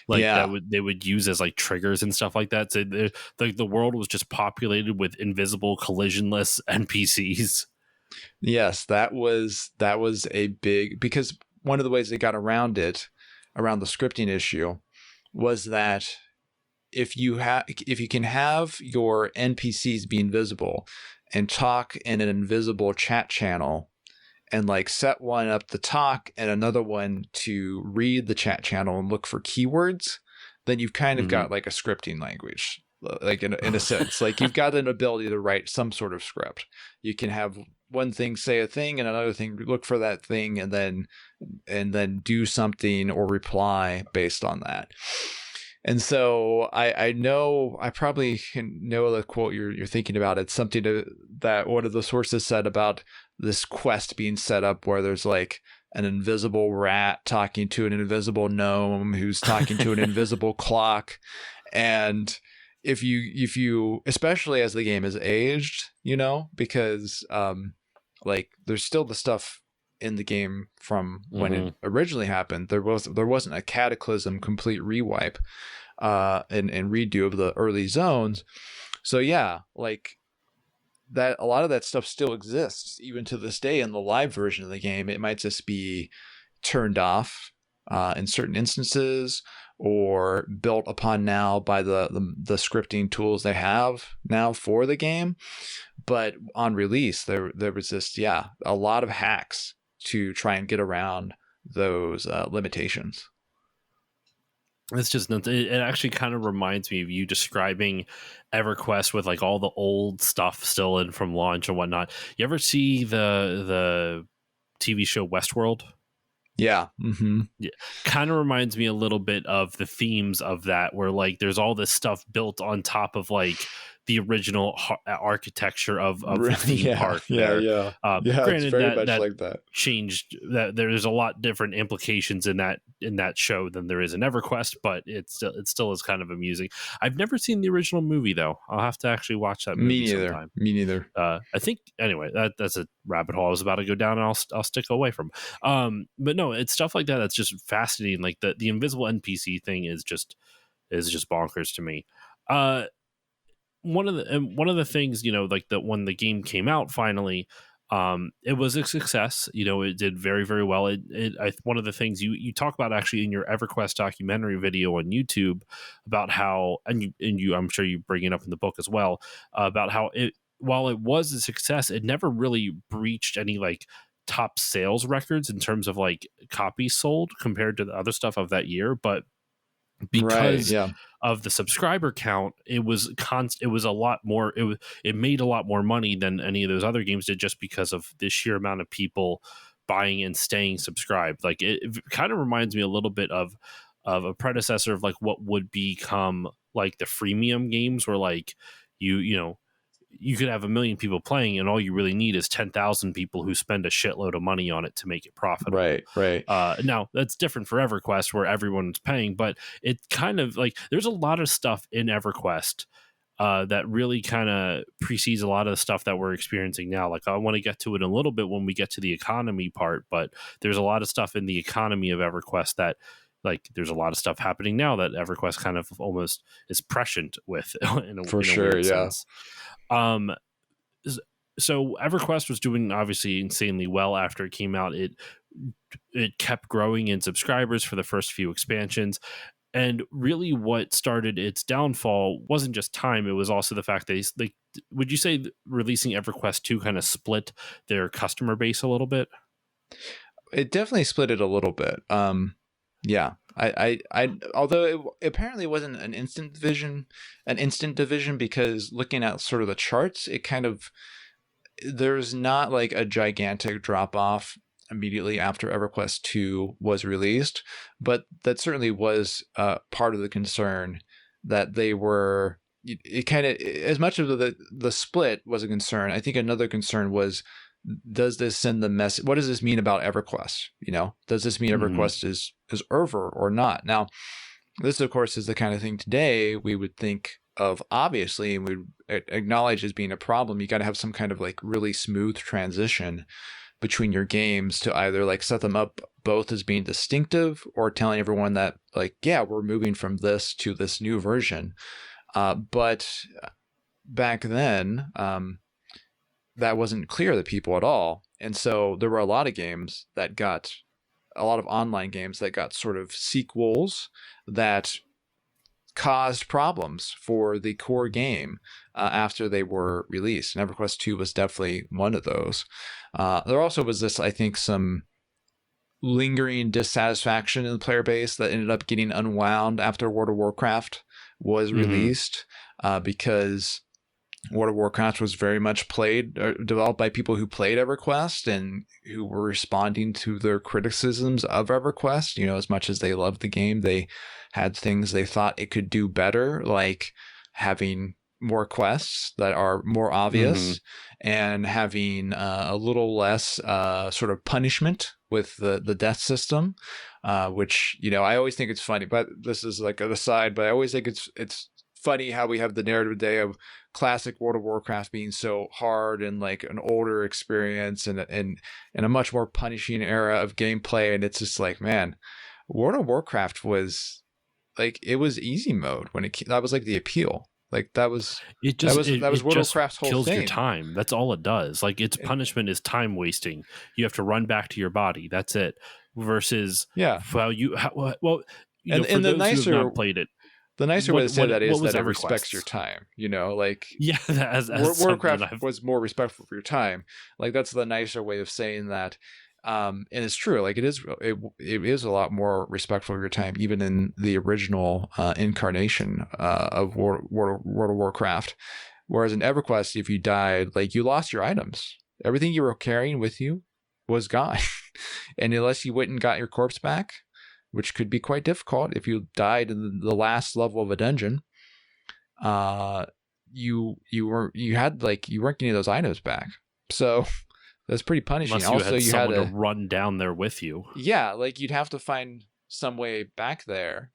Speaker 1: like that
Speaker 2: Yeah.
Speaker 1: would they would use as like triggers and stuff like that. So the world was just populated with invisible, collisionless NPCs.
Speaker 2: Yes, that was a big, because one of the ways they got around it, around the scripting issue, was that if you can have your NPCs be invisible and talk in an invisible chat channel, and like set one up to talk and another one to read the chat channel and look for keywords, then you've kind of
Speaker 1: Hmm.
Speaker 2: got like a scripting language, like in a sense, like you've got an ability to write some sort of script. You can have one thing say a thing and another thing look for that thing, and then do something or reply based on that. And so I know, I probably know the quote you're thinking about. It's something that one of the sources said about this quest being set up where there's like an invisible rat talking to an invisible gnome who's talking to an invisible clock. And if you especially as the game is aged, because like there's still the stuff in the game from when it
Speaker 1: Hmm.
Speaker 2: originally happened. There wasn't a cataclysm complete rewipe and redo of the early zones. So yeah, like that, a lot of that stuff still exists even to this day in the live version of the game. It might just be turned off in certain instances, or built upon now by the scripting tools they have now for the game. But on release, there was just, yeah, a lot of hacks to try and get around those limitations.
Speaker 1: It's just nuts. It actually kind of reminds me of you describing EverQuest with like all the old stuff still in from launch and whatnot. You ever see the TV show Westworld?
Speaker 2: Yeah. Mm-hmm.
Speaker 1: Yeah, kind of reminds me a little bit of the themes of that, where like there's all this stuff built on top of like the original architecture of the theme
Speaker 2: Yeah,
Speaker 1: park
Speaker 2: yeah,
Speaker 1: there.
Speaker 2: yeah, yeah. It's
Speaker 1: Granted
Speaker 2: very
Speaker 1: that
Speaker 2: much like that.
Speaker 1: changed, that there's a lot different implications in that show than there is in EverQuest, but it still is kind of amusing. I've never seen the original movie though. I'll have to actually watch that
Speaker 2: Me
Speaker 1: movie
Speaker 2: neither.
Speaker 1: sometime.
Speaker 2: Me neither.
Speaker 1: I think anyway, that's a rabbit hole I was about to go down, and I'll stick away from. But no, it's stuff like that that's just fascinating. Like the invisible NPC thing is just bonkers to me. Uh, one of the things, like when the game came out finally, it was a success. It did very, very well. One of the things you talk about actually in your EverQuest documentary video on YouTube about how, and you I'm sure you bring it up in the book as well, about how it, while it was a success, it never really breached any like top sales records in terms of like copies sold compared to the other stuff of that year. But
Speaker 2: Right.
Speaker 1: because
Speaker 2: Yeah.
Speaker 1: of the subscriber count, it was a lot more, it made a lot more money than any of those other games did, just because of the sheer amount of people buying and staying subscribed. Like it kind of reminds me a little bit of a predecessor of like what would become like the freemium games, where like you could have 1 million people playing, and all you really need is 10,000 people who spend a shitload of money on it to make it profitable.
Speaker 2: Right. Right.
Speaker 1: Now that's different for EverQuest, where everyone's paying, but it kind of like there's a lot of stuff in EverQuest that really kind of precedes a lot of the stuff that we're experiencing now. Like I want to get to it in a little bit when we get to the economy part, but there's a lot of stuff in the economy of EverQuest that, like, there's a lot of stuff happening now that EverQuest kind of almost is prescient with
Speaker 2: For
Speaker 1: in a
Speaker 2: sure.
Speaker 1: weird
Speaker 2: Yeah.
Speaker 1: sense. Um, so EverQuest was doing obviously insanely well after it came out. It kept growing in subscribers for the first few expansions, and really what started its downfall wasn't just time; it was also the fact that like, would you say releasing EverQuest 2 kind of split their customer base a little bit?
Speaker 2: It definitely split it a little bit. Yeah. Although it apparently wasn't an instant division, because looking at sort of the charts, it kind of, there's not like a gigantic drop off immediately after EverQuest 2 was released, but that certainly was part of the concern that they were. It kind of, as much of the split was a concern, I think another concern was, does this send the message? What does this mean about EverQuest? Does this mean
Speaker 1: Mm-hmm.
Speaker 2: EverQuest is over or not? Now, this, of course, is the kind of thing today we would think of, obviously, and we acknowledge as being a problem. You got to have some kind of like really smooth transition between your games to either like set them up both as being distinctive, or telling everyone that like, yeah, we're moving from this to this new version. But back then, that wasn't clear to people at all. And so there were a lot of online games that got sort of sequels that caused problems for the core game after they were released. And EverQuest 2 was definitely one of those. There also was this, I think, some lingering dissatisfaction in the player base that ended up getting unwound after World of Warcraft was
Speaker 1: Mm-hmm.
Speaker 2: released, because World of Warcraft was very much developed by people who played EverQuest and who were responding to their criticisms of EverQuest. As much as they loved the game, they had things they thought it could do better, like having more quests that are more
Speaker 1: Mm-hmm.
Speaker 2: obvious, and having a little less sort of punishment with the death system, which I always think it's funny. But this is like an aside. But I always think it's funny how we have the narrative today of classic World of Warcraft being so hard and like an older experience, and a much more punishing era of gameplay. And it's just like, man, World of Warcraft was like, it was easy mode when that was like the appeal. Like that was
Speaker 1: It
Speaker 2: that
Speaker 1: just
Speaker 2: was
Speaker 1: it,
Speaker 2: that was
Speaker 1: it
Speaker 2: World of
Speaker 1: just
Speaker 2: Warcraft's whole
Speaker 1: kills your
Speaker 2: thing.
Speaker 1: time. That's all it does. Like its
Speaker 2: And
Speaker 1: punishment is time wasting. You have to run back to your body. That's it. Versus,
Speaker 2: yeah,
Speaker 1: well, well, for
Speaker 2: and the
Speaker 1: those who have
Speaker 2: nicer
Speaker 1: not played it,
Speaker 2: the nicer way to say that
Speaker 1: what
Speaker 2: is
Speaker 1: was
Speaker 2: that it respects your
Speaker 1: EverQuest's?
Speaker 2: time. Like
Speaker 1: Yeah, as something
Speaker 2: Warcraft
Speaker 1: I've.
Speaker 2: was more respectful for your time. Like that's the nicer way of saying that. And it's true. Like it is a lot more respectful of your time, even in the original incarnation of World of Warcraft. Whereas in EverQuest, if you died, like you lost your items, everything you were carrying with you was gone, and unless you went and got your corpse back, which could be quite difficult if you died in the last level of a dungeon, uh, you weren't getting those items back. So that's pretty punishing.
Speaker 1: Unless you
Speaker 2: Also,
Speaker 1: had
Speaker 2: you had
Speaker 1: someone to
Speaker 2: to,
Speaker 1: run down there with you.
Speaker 2: yeah, like you'd have to find some way back there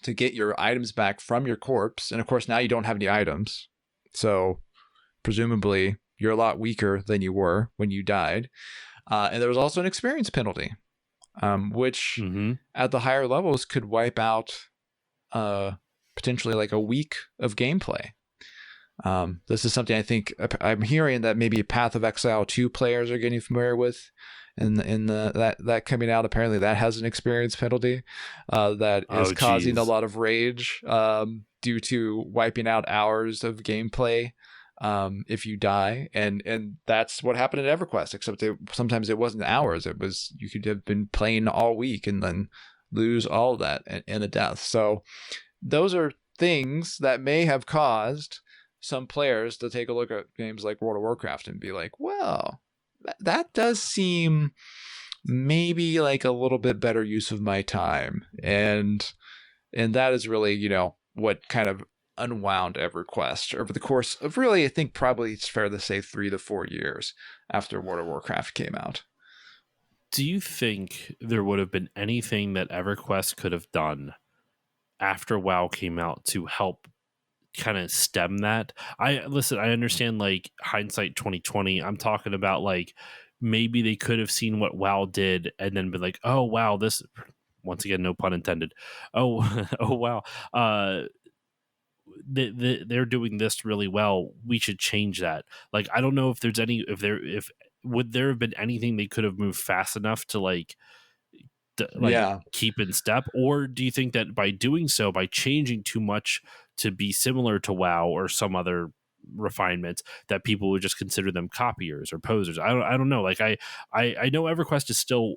Speaker 2: to get your items back from your corpse. And of course, now you don't have any items. So presumably you're a lot weaker than you were when you died. And there was also an experience penalty, which
Speaker 1: Mm-hmm.
Speaker 2: at the higher levels could wipe out potentially like a week of gameplay. This is something I think I'm hearing that maybe Path of Exile 2 players are getting familiar with. That coming out, apparently that has an experience penalty that is causing a
Speaker 1: Geez.
Speaker 2: lot of rage due to wiping out hours of gameplay if you die, and that's what happened at EverQuest. Except sometimes it wasn't hours; it was you could have been playing all week and then lose all of that in a death. So those are things that may have caused some players to take a look at games like World of Warcraft and be like, well, that does seem maybe like a little bit better use of my time. And that is really, what kind of unwound EverQuest over the course of really, I think probably it's fair to say 3 to 4 years after World of Warcraft came out.
Speaker 1: Do you think there would have been anything that EverQuest could have done after WoW came out to help kind of stem that? I understand like hindsight 2020. I'm talking about like maybe they could have seen what WoW did and then been like, oh wow, this, once again, no pun intended. Oh, oh wow. They're doing this really well. We should change that. Like, I don't know if there's any, if would there have been anything they could have moved fast enough to like
Speaker 2: Yeah.
Speaker 1: keep in step, or do you think that by doing so, by changing too much to be similar to WoW or some other refinements, that people would just consider them copiers or posers? I don't know. Like I know EverQuest is still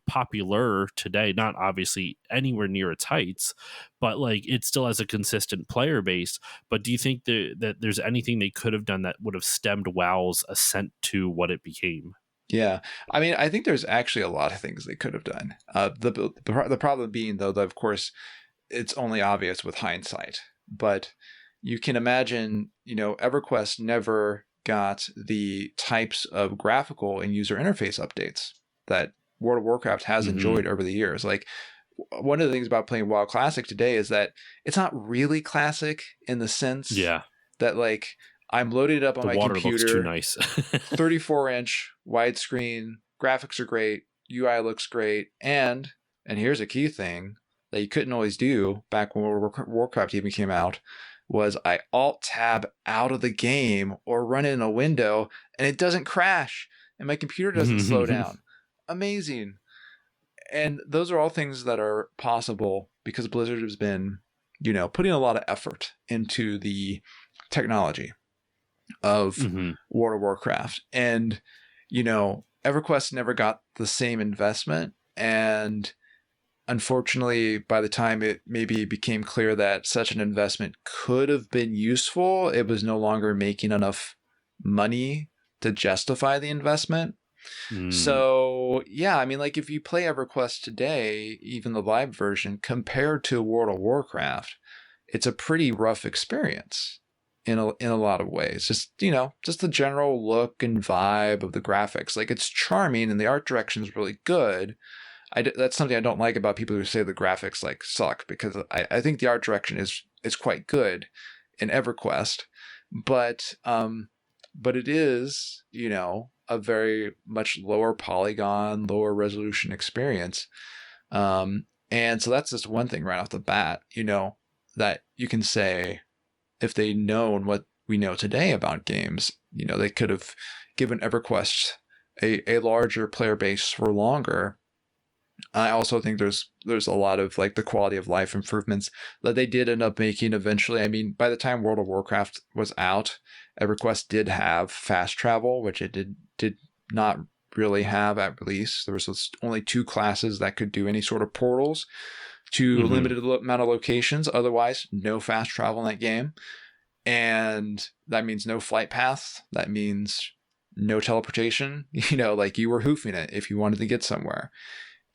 Speaker 1: popular today, not obviously anywhere near its heights, but like it still has a consistent player base. But do you think that there's anything they could have done that would have stemmed WoW's ascent to what it became?
Speaker 2: Yeah, I mean, I think there's actually a lot of things they could have done. The problem being, though, that of course it's only obvious with hindsight. But you can imagine, EverQuest never got the types of graphical and user interface updates that World of Warcraft has
Speaker 1: Mm-hmm.
Speaker 2: enjoyed over the years. Like one of the things about playing WoW Classic today is that it's not really classic in the sense
Speaker 1: Yeah,
Speaker 2: that like I'm loading it up on
Speaker 1: the
Speaker 2: my
Speaker 1: water looks too
Speaker 2: computer,
Speaker 1: nice.
Speaker 2: 34-inch widescreen, graphics are great, UI looks great, and here's a key thing that you couldn't always do back when World of Warcraft even came out, was I alt tab out of the game or run it in a window and it doesn't crash and my computer doesn't slow down. Amazing. And those are all things that are possible because Blizzard has been, putting a lot of effort into the technology of
Speaker 1: Mm-hmm.
Speaker 2: World of Warcraft. And, EverQuest never got the same investment. And unfortunately, by the time it maybe became clear that such an investment could have been useful, it was no longer making enough money to justify the investment.
Speaker 1: Mm.
Speaker 2: So, yeah, I mean, like if you play EverQuest today, even the live version, compared to World of Warcraft, it's a pretty rough experience in a lot of ways. Just the general look and vibe of the graphics. Like it's charming and the art direction is really good. That's something I don't like about people who say the graphics like suck, because I think the art direction is quite good in EverQuest, but it is a very much lower polygon, lower resolution experience, and so that's just one thing right off the bat, that you can say, if they'd known what we know today about games, they could have given EverQuest a larger player base for longer. I also think there's a lot of like the quality of life improvements that they did end up making eventually. I mean, by the time World of Warcraft was out, EverQuest did have fast travel, which it did not really have at release. There was only 2 classes that could do any sort of portals to a
Speaker 1: Mm-hmm.
Speaker 2: limited amount of locations. Otherwise, no fast travel in that game. And that means no flight paths. That means no teleportation. Like you were hoofing it if you wanted to get somewhere.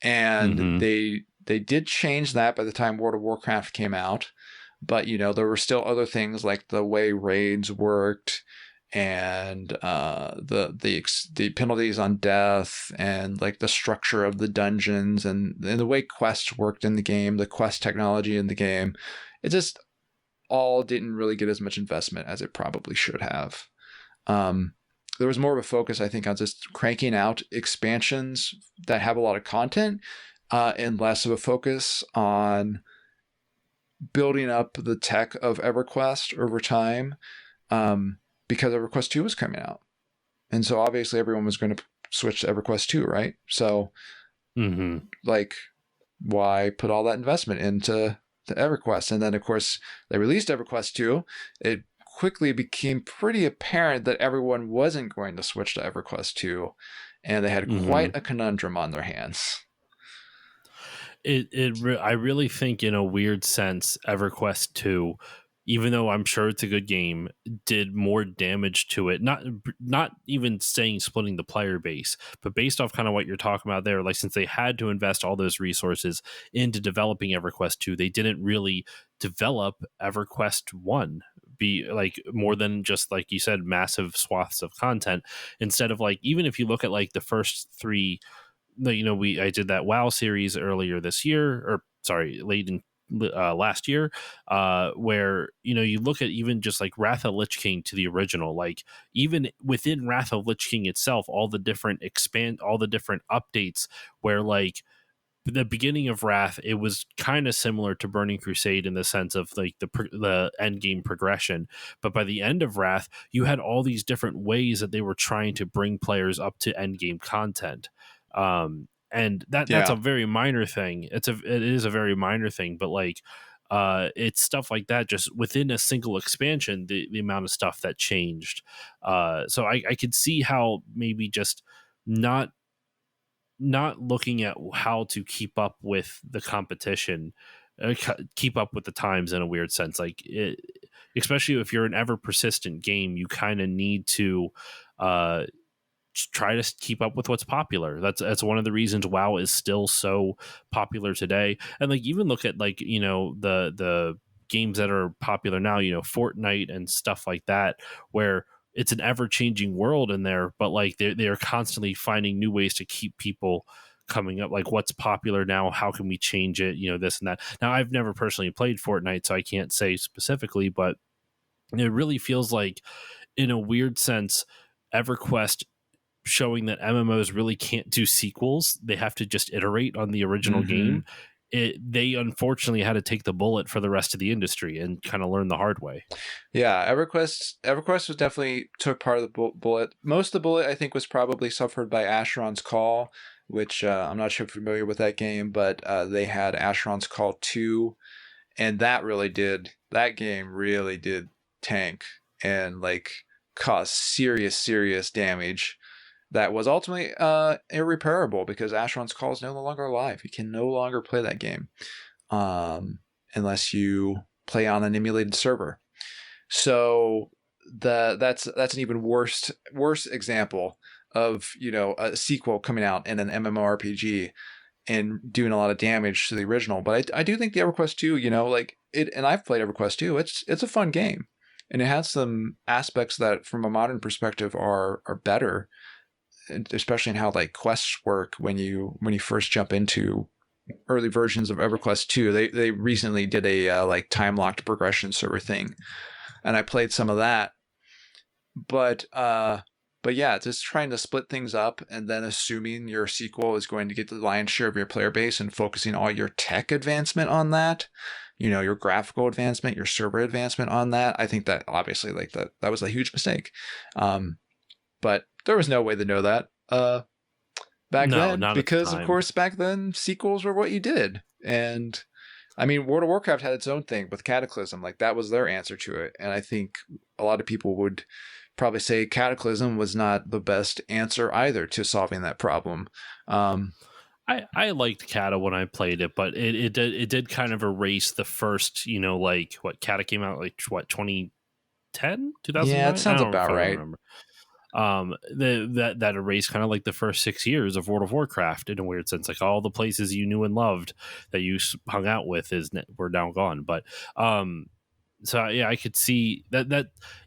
Speaker 2: And
Speaker 1: Mm-hmm.
Speaker 2: they did change that by the time World of Warcraft came out. but there were still other things like the way raids worked, and the penalties on death, and like the structure of the dungeons, and the way quests worked in the game, the quest technology in the game. It just all didn't really get as much investment as it probably should have. Um, there was more of a focus, I think, on just cranking out expansions that have a lot of content, and less of a focus on building up the tech of EverQuest over time, because EverQuest 2 was coming out. And so obviously everyone was going to switch to EverQuest 2, right? So,
Speaker 1: Mm-hmm.
Speaker 2: like, why put all that investment into the EverQuest? And then, of course, they released EverQuest 2. It quickly became pretty apparent that everyone wasn't going to switch to EverQuest 2, and they had
Speaker 1: Mm-hmm.
Speaker 2: quite a conundrum on their hands.
Speaker 1: I really think, in a weird sense, EverQuest 2, even though I'm sure it's a good game, did more damage to it. Not even saying splitting the player base, but based off kind of what you're talking about there, like, since they had to invest all those resources into developing EverQuest 2, they didn't really develop EverQuest 1 be like more than just, like you said, massive swaths of content. Instead of, like, even if you look at like the first three, I did that WoW series earlier this year, or sorry, late in last year, where you look at even just like Wrath of Lich King to the original, like even within Wrath of Lich King itself, all the different updates, where like the beginning of Wrath, it was kind of similar to Burning Crusade in the sense of like the end game progression, but by the end of Wrath, you had all these different ways that they were trying to bring players up to end game content. And that's a
Speaker 2: Yeah.
Speaker 1: very minor thing. It is a very minor thing, but like it's stuff like that just within a single expansion, the amount of stuff that changed. So I could see how maybe just not not looking at how to keep up with the competition, keep up with the times in a weird sense, like especially if you're an ever persistent game, you kind of need to uh try to keep up with what's popular. That's one of the reasons WoW is still so popular today. And like, even look at, like, the games that are popular now, Fortnite and stuff like that, where it's an ever changing world in there, but like they are constantly finding new ways to keep people coming up, like what's popular now, how can we change it, this and that. Now, I've never personally played Fortnite, so I can't say specifically, but it really feels like, in a weird sense, EverQuest showing that MMOs really can't do sequels. They have to just iterate on the original
Speaker 2: Mm-hmm.
Speaker 1: game. They unfortunately had to take the bullet for the rest of the industry and kind of learn the hard way.
Speaker 2: Yeah, EverQuest was definitely took part of the bullet. Most of the bullet, I think, was probably suffered by Asheron's Call, which I'm not sure if you're familiar with that game, but they had Asheron's Call 2, and that game really did tank and like cause serious damage that was ultimately irreparable, because Asheron's Call is no longer alive. You can no longer play that game, unless you play on an emulated server. So that's an even worse example of a sequel coming out in an MMORPG and doing a lot of damage to the original. But I do think the EverQuest 2, like it, and I've played EverQuest 2. It's a fun game, and it has some aspects that, from a modern perspective, are better, especially in how like quests work when you first jump into early versions of EverQuest 2. They recently did a like time locked progression server thing, and I played some of that. But yeah, just trying to split things up and then assuming your sequel is going to get the lion's share of your player base and focusing all your tech advancement on that, your graphical advancement, your server advancement on that. I think that obviously like that was a huge mistake. But there was no way to know that back
Speaker 1: No,
Speaker 2: then,
Speaker 1: not at the
Speaker 2: because of
Speaker 1: time.
Speaker 2: course back then sequels were what you did. And I mean, World of Warcraft had its own thing with Cataclysm. Like, that was their answer to it. And I think a lot of people would probably say Cataclysm was not the best answer either to solving that problem. Um,
Speaker 1: I liked Kata when I played it, but it did kind of erase the first, like, what Kata came out, like, what, 2010,
Speaker 2: yeah, it
Speaker 1: 2009? I
Speaker 2: sounds
Speaker 1: don't
Speaker 2: about
Speaker 1: fucking
Speaker 2: right.
Speaker 1: remember. That erased kind of like the first 6 years of World of Warcraft in a weird sense. Like all the places you knew and loved that you hung out with were now gone. But so yeah, I could see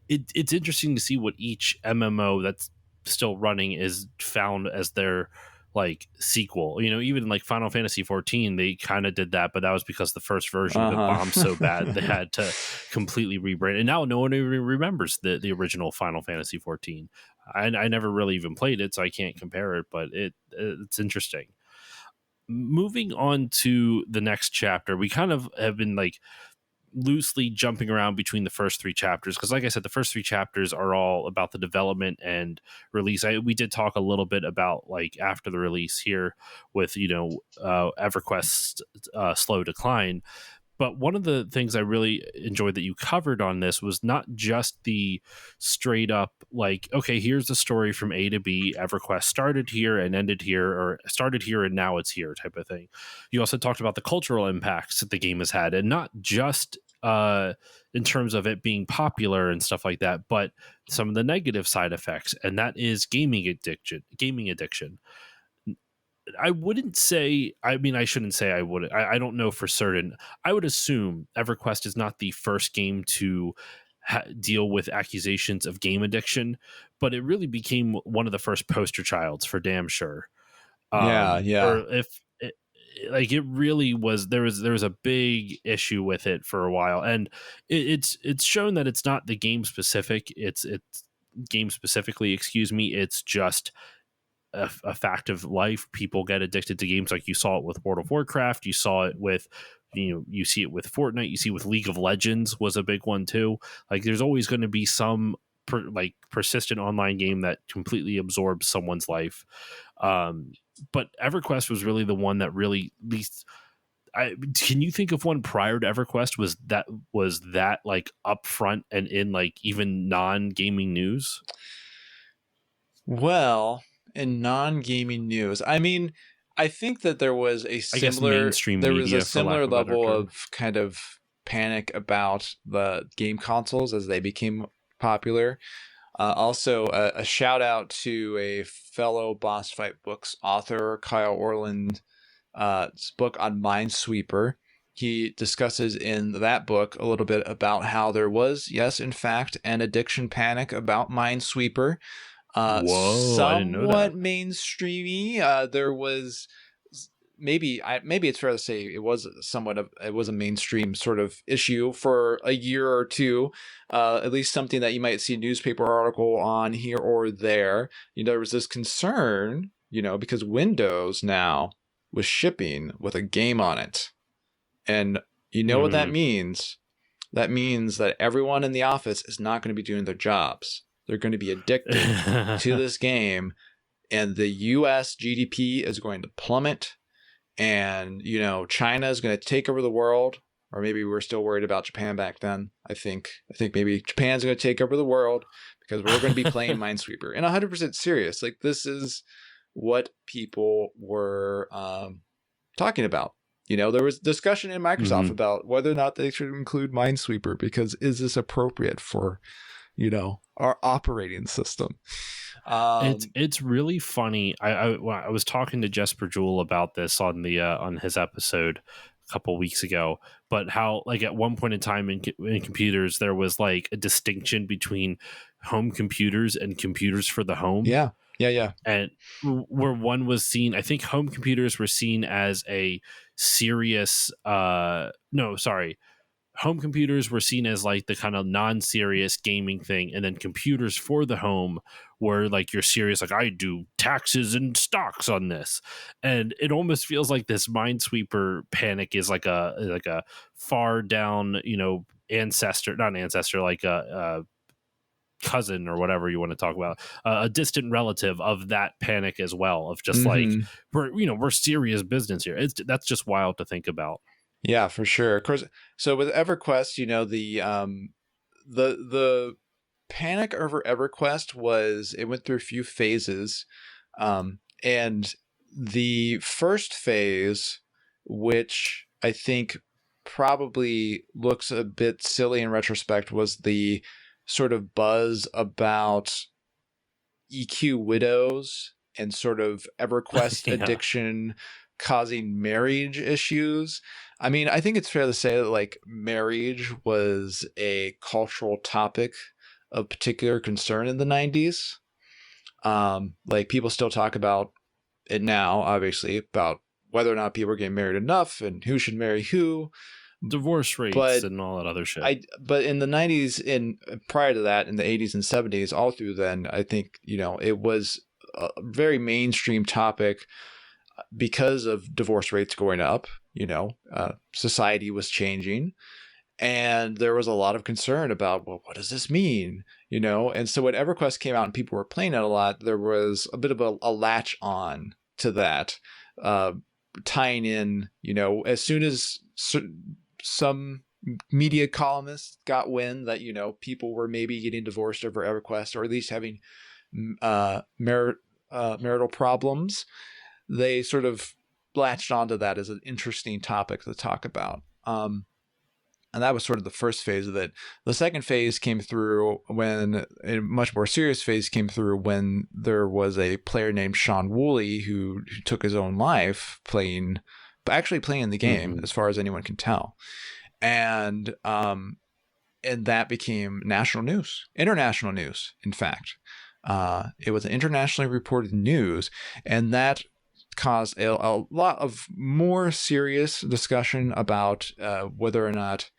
Speaker 1: it's interesting to see what each MMO that's still running is found as their like sequel. Even like Final Fantasy 14, they kind of did that, but that was because the first version of it bombed so bad they
Speaker 2: Uh-huh.
Speaker 1: had to completely rebrand. And now no one even remembers the original Final Fantasy 14. I never really even played it, so I can't compare it, but it's interesting. Moving on to the next chapter, we kind of have been like loosely jumping around between the first three chapters because like I said, the first three chapters are all about the development and release. We did talk a little bit about like after the release here with EverQuest's slow decline. But one of the things I really enjoyed that you covered on this was not just the straight up like, okay, here's the story from A to B. EverQuest started here and ended here, or started here and now it's here type of thing. You also talked about the cultural impacts that the game has had, and not just in terms of it being popular and stuff like that, but some of the negative side effects, and that is gaming addiction. Gaming addiction. I wouldn't say. I mean, I shouldn't say I would. I don't know for certain. I would assume EverQuest is not the first game to deal with accusations of game addiction, but it really became one of the first poster childs for damn sure.
Speaker 2: Yeah,
Speaker 1: Or
Speaker 2: yeah.
Speaker 1: if it, like it really was, there was a big issue with it for a while, and it's shown that it's not the game specific. It's game specifically. Excuse me. It's just a fact of life. People get addicted to games. Like you saw it with World of Warcraft. You saw it with, you see it with Fortnite. You see with League of Legends was a big one too. Like there's always going to be some persistent online game that completely absorbs someone's life. But EverQuest was really the one that really least. Can you think of one prior to EverQuest was that like upfront and in like even non gaming news?
Speaker 2: Well, in non-gaming news, I mean, I think that
Speaker 1: I guess mainstream
Speaker 2: there was a
Speaker 1: media, for lack
Speaker 2: similar
Speaker 1: of a better
Speaker 2: level
Speaker 1: term.
Speaker 2: of kind of panic about the game consoles as they became popular. Also, a shout out to a fellow Boss Fight Books author, Kyle Orland's book on Minesweeper. He discusses in that book a little bit about how there was, yes, in fact, an addiction panic about Minesweeper.
Speaker 1: Whoa, I didn't know that.
Speaker 2: Somewhat mainstreamy. There was maybe it's fair to say it was it was a mainstream sort of issue for a year or two, at least something that you might see a newspaper article on here or there. There was this concern, because Windows now was shipping with a game on it, and you know what that
Speaker 1: Mhm.
Speaker 2: means. That means that everyone in the office is not going to be doing their jobs. They're going to be addicted to this game, and the US GDP is going to plummet, and China is going to take over the world. Or maybe we were still worried about Japan back then. I think maybe Japan's going to take over the world because we're going to be playing Minesweeper. And 100% serious. Like, this is what people were talking about. There was discussion in Microsoft
Speaker 1: Mhm.
Speaker 2: about whether or not they should include Minesweeper, because is this appropriate for our operating system?
Speaker 1: It's really funny. When I was talking to Jesper Jewell about this on his episode a couple weeks ago, but how like at one point in time in computers there was like a distinction between home computers and computers for the home,
Speaker 2: Yeah, yeah, yeah.
Speaker 1: and where one was seen, I think home computers were seen as a serious no, sorry, home computers were seen as like the kind of non-serious gaming thing, and then computers for the home were like you're serious, like I do taxes and stocks on this. And it almost feels like this minesweeper panic is like a far down, ancestor, not an ancestor, like a cousin or whatever you want to talk about, a distant relative of that panic as well, of just like
Speaker 2: Mm-hmm.
Speaker 1: we're serious business here. That's just wild to think about.
Speaker 2: Yeah, for sure. Of course. So with EverQuest, the panic over EverQuest was, it went through a few phases. And the first phase, which I think probably looks a bit silly in retrospect, was the sort of buzz about EQ widows and sort of EverQuest
Speaker 1: Yeah.
Speaker 2: addiction causing marriage issues. I mean, I think it's fair to say that like marriage was a cultural topic of particular concern in the 90s. Like people still talk about it now, obviously, about whether or not people are getting married enough and who should marry who.
Speaker 1: Divorce rates
Speaker 2: But
Speaker 1: and all that other shit.
Speaker 2: but in the 90s and prior to that, in the 80s and 70s, all through then, I think, it was a very mainstream topic because of divorce rates going up. Society was changing, and there was a lot of concern about, well, what does this mean? And so when EverQuest came out and people were playing it a lot, there was a bit of a latch on to that, uh, tying in, as soon as some media columnists got wind that, people were maybe getting divorced over EverQuest, or at least having marital problems, they sort of latched onto that as an interesting topic to talk about. And that was sort of the first phase of it. The second phase came through when a much more serious phase came through when there was a player named Sean Woolley who took his own life actually playing the game,
Speaker 1: Mm-hmm.
Speaker 2: as far as anyone can tell. And that became national news, international news, in fact. It was internationally reported news, and that caused a lot of more serious discussion about whether or not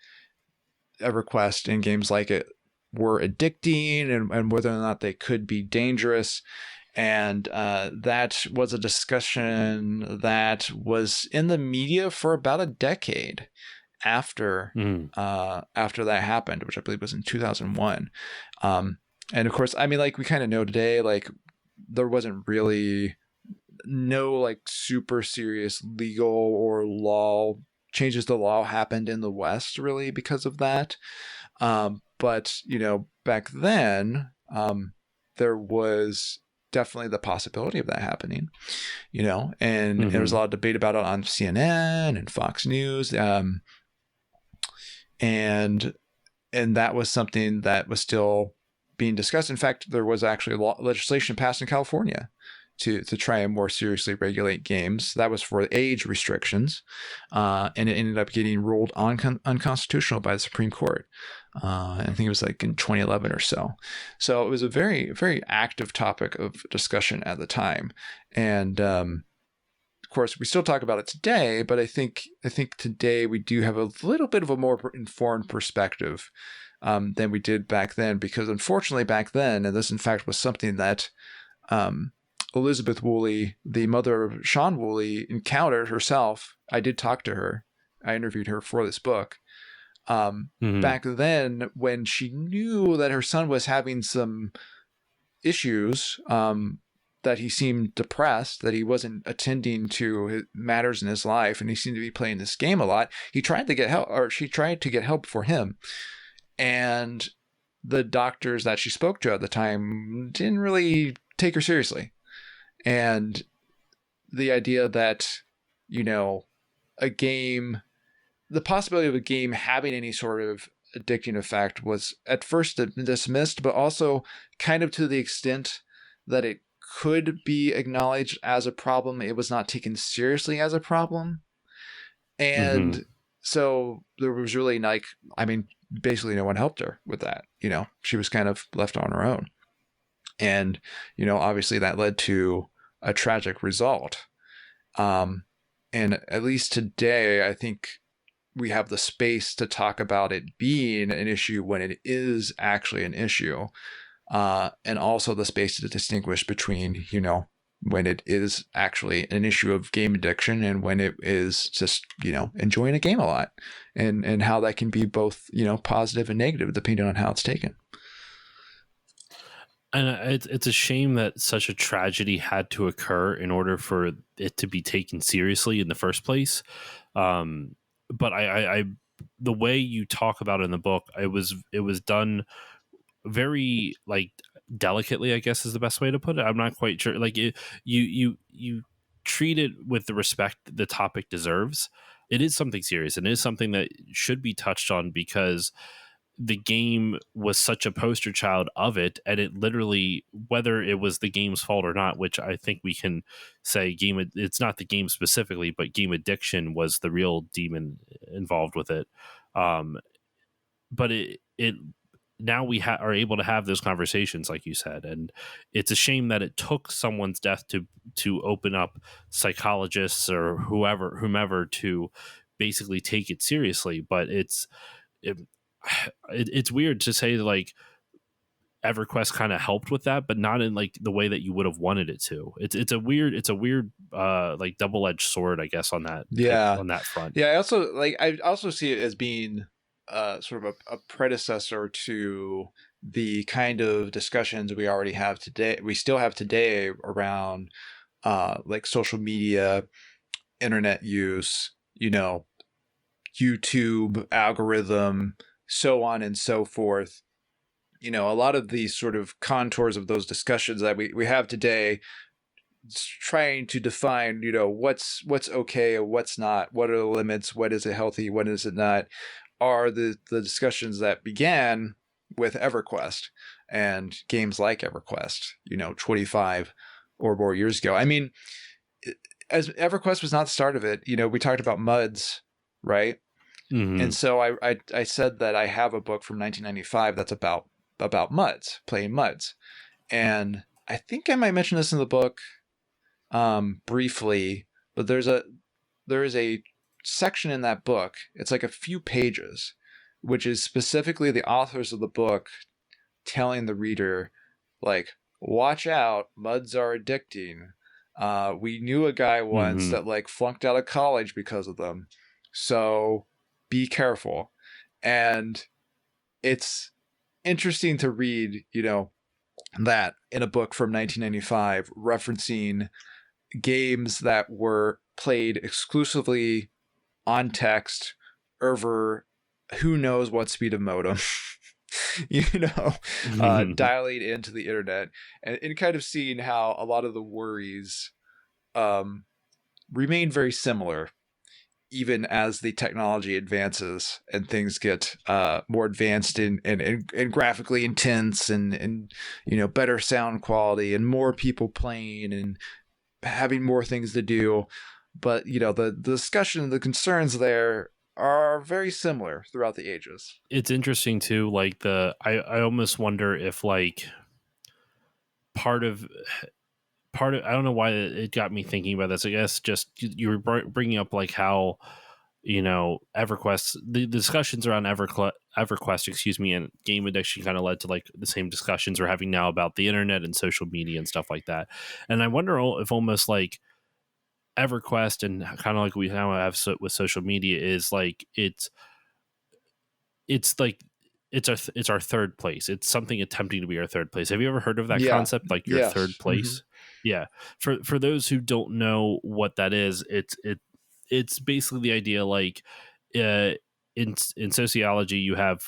Speaker 2: EverQuest and games like it were addicting, and whether or not they could be dangerous. And that was a discussion that was in the media for about a decade after
Speaker 1: Mm.
Speaker 2: after that happened, which I believe was in 2001. And of course, I mean, like we kind of know today, like there wasn't really no like super serious legal or law changes to law happened in the West really because of that. But back then, there was definitely the possibility of that happening, and there was
Speaker 1: Mm-hmm.
Speaker 2: a lot of debate about it on CNN and Fox News. And that was something that was still being discussed. In fact, there was actually legislation passed in California to try and more seriously regulate games. That was for age restrictions, and it ended up getting ruled unconstitutional by the Supreme Court. I think it was like in 2011 or so. So it was a very, very active topic of discussion at the time. And of course, we still talk about it today, but I think today we do have a little bit of a more informed perspective than we did back then, because unfortunately back then, and this in fact was something that Elizabeth Woolley, the mother of Sean Woolley, encountered herself. I did talk to her. I interviewed her for this book.
Speaker 1: Mm-hmm.
Speaker 2: Back then, when she knew that her son was having some issues, that he seemed depressed, that he wasn't attending to his matters in his life, and he seemed to be playing this game a lot, he tried to get help, or she tried to get help for him. And the doctors that she spoke to at the time didn't really take her seriously. And the idea that, a game, the possibility of a game having any sort of addicting effect was at first dismissed, but also kind of to the extent that it could be acknowledged as a problem, it was not taken seriously as a problem.
Speaker 1: Mm-hmm.
Speaker 2: And so there was really like, I mean, basically no one helped her with that. She was kind of left on her own. And, obviously that led to a tragic result. And at least today, I think we have the space to talk about it being an issue when it is actually an issue. And also the space to distinguish between, when it is actually an issue of game addiction and when it is just, enjoying a game a lot, and how that can be both, positive and negative depending on how it's taken.
Speaker 1: And it's a shame that such a tragedy had to occur in order for it to be taken seriously in the first place. But I the way you talk about it in the book, it was done very like delicately, I guess is the best way to put it. I'm not quite sure. Like you treat it with the respect the topic deserves. It is something serious, and it is something that should be touched on, because the game was such a poster child of it, and it literally, whether it was the game's fault or not, which I think we can say it's not the game specifically, but game addiction was the real demon involved with it. um but it now are able to have those conversations, like you said, and it's a shame that it took someone's death to open up psychologists or whomever to basically take it seriously. But it, it's weird to say like EverQuest kind of helped with that, but not in like the way that you would have wanted it to. It's a weird like double-edged sword, I guess,
Speaker 2: Yeah.
Speaker 1: on that front.
Speaker 2: Yeah, I also see it as being sort of a predecessor to the kind of discussions we already have today. We still have today around like social media, internet use, YouTube algorithm, so on and so forth. A lot of these sort of contours of those discussions that we have today, trying to define, what's okay and what's not, what are the limits, what is it healthy, what is it not, are the discussions that began with EverQuest and games like EverQuest, 25 or more years ago. I mean, as EverQuest was not the start of it, we talked about MUDs, right?
Speaker 1: Mm-hmm.
Speaker 2: And so I said that I have a book from 1995 that's about MUDs, playing MUDs. And I think I might mention this in the book briefly, but there is a section in that book. It's like a few pages, which is specifically the authors of the book telling the reader, like, watch out, MUDs are addicting. We knew a guy once
Speaker 1: Mm-hmm.
Speaker 2: that like flunked out of college because of them, so be careful. And it's interesting to read, that in a book from 1995 referencing games that were played exclusively on text over who knows what speed of modem, dialing into the internet, and kind of seeing how a lot of the worries remain very similar even as the technology advances and things get more advanced and graphically intense and better sound quality and more people playing and having more things to do. But the discussion, the concerns there are very similar throughout the ages.
Speaker 1: It's interesting too, like I almost wonder if like part of I don't know why it got me thinking about this. I guess just you were bringing up like how EverQuest, the discussions around EverQuest, excuse me, and game addiction kind of led to like the same discussions we're having now about the internet and social media and stuff like that. And I wonder if almost like EverQuest and kind of like we now have with social media is like it's like it's our third place. It's something attempting to be our third place. Have you ever heard of that
Speaker 2: Yeah.
Speaker 1: concept, like your third
Speaker 2: Yes.
Speaker 1: place? Yeah. For those who don't know what that is, it's basically the idea like in sociology you have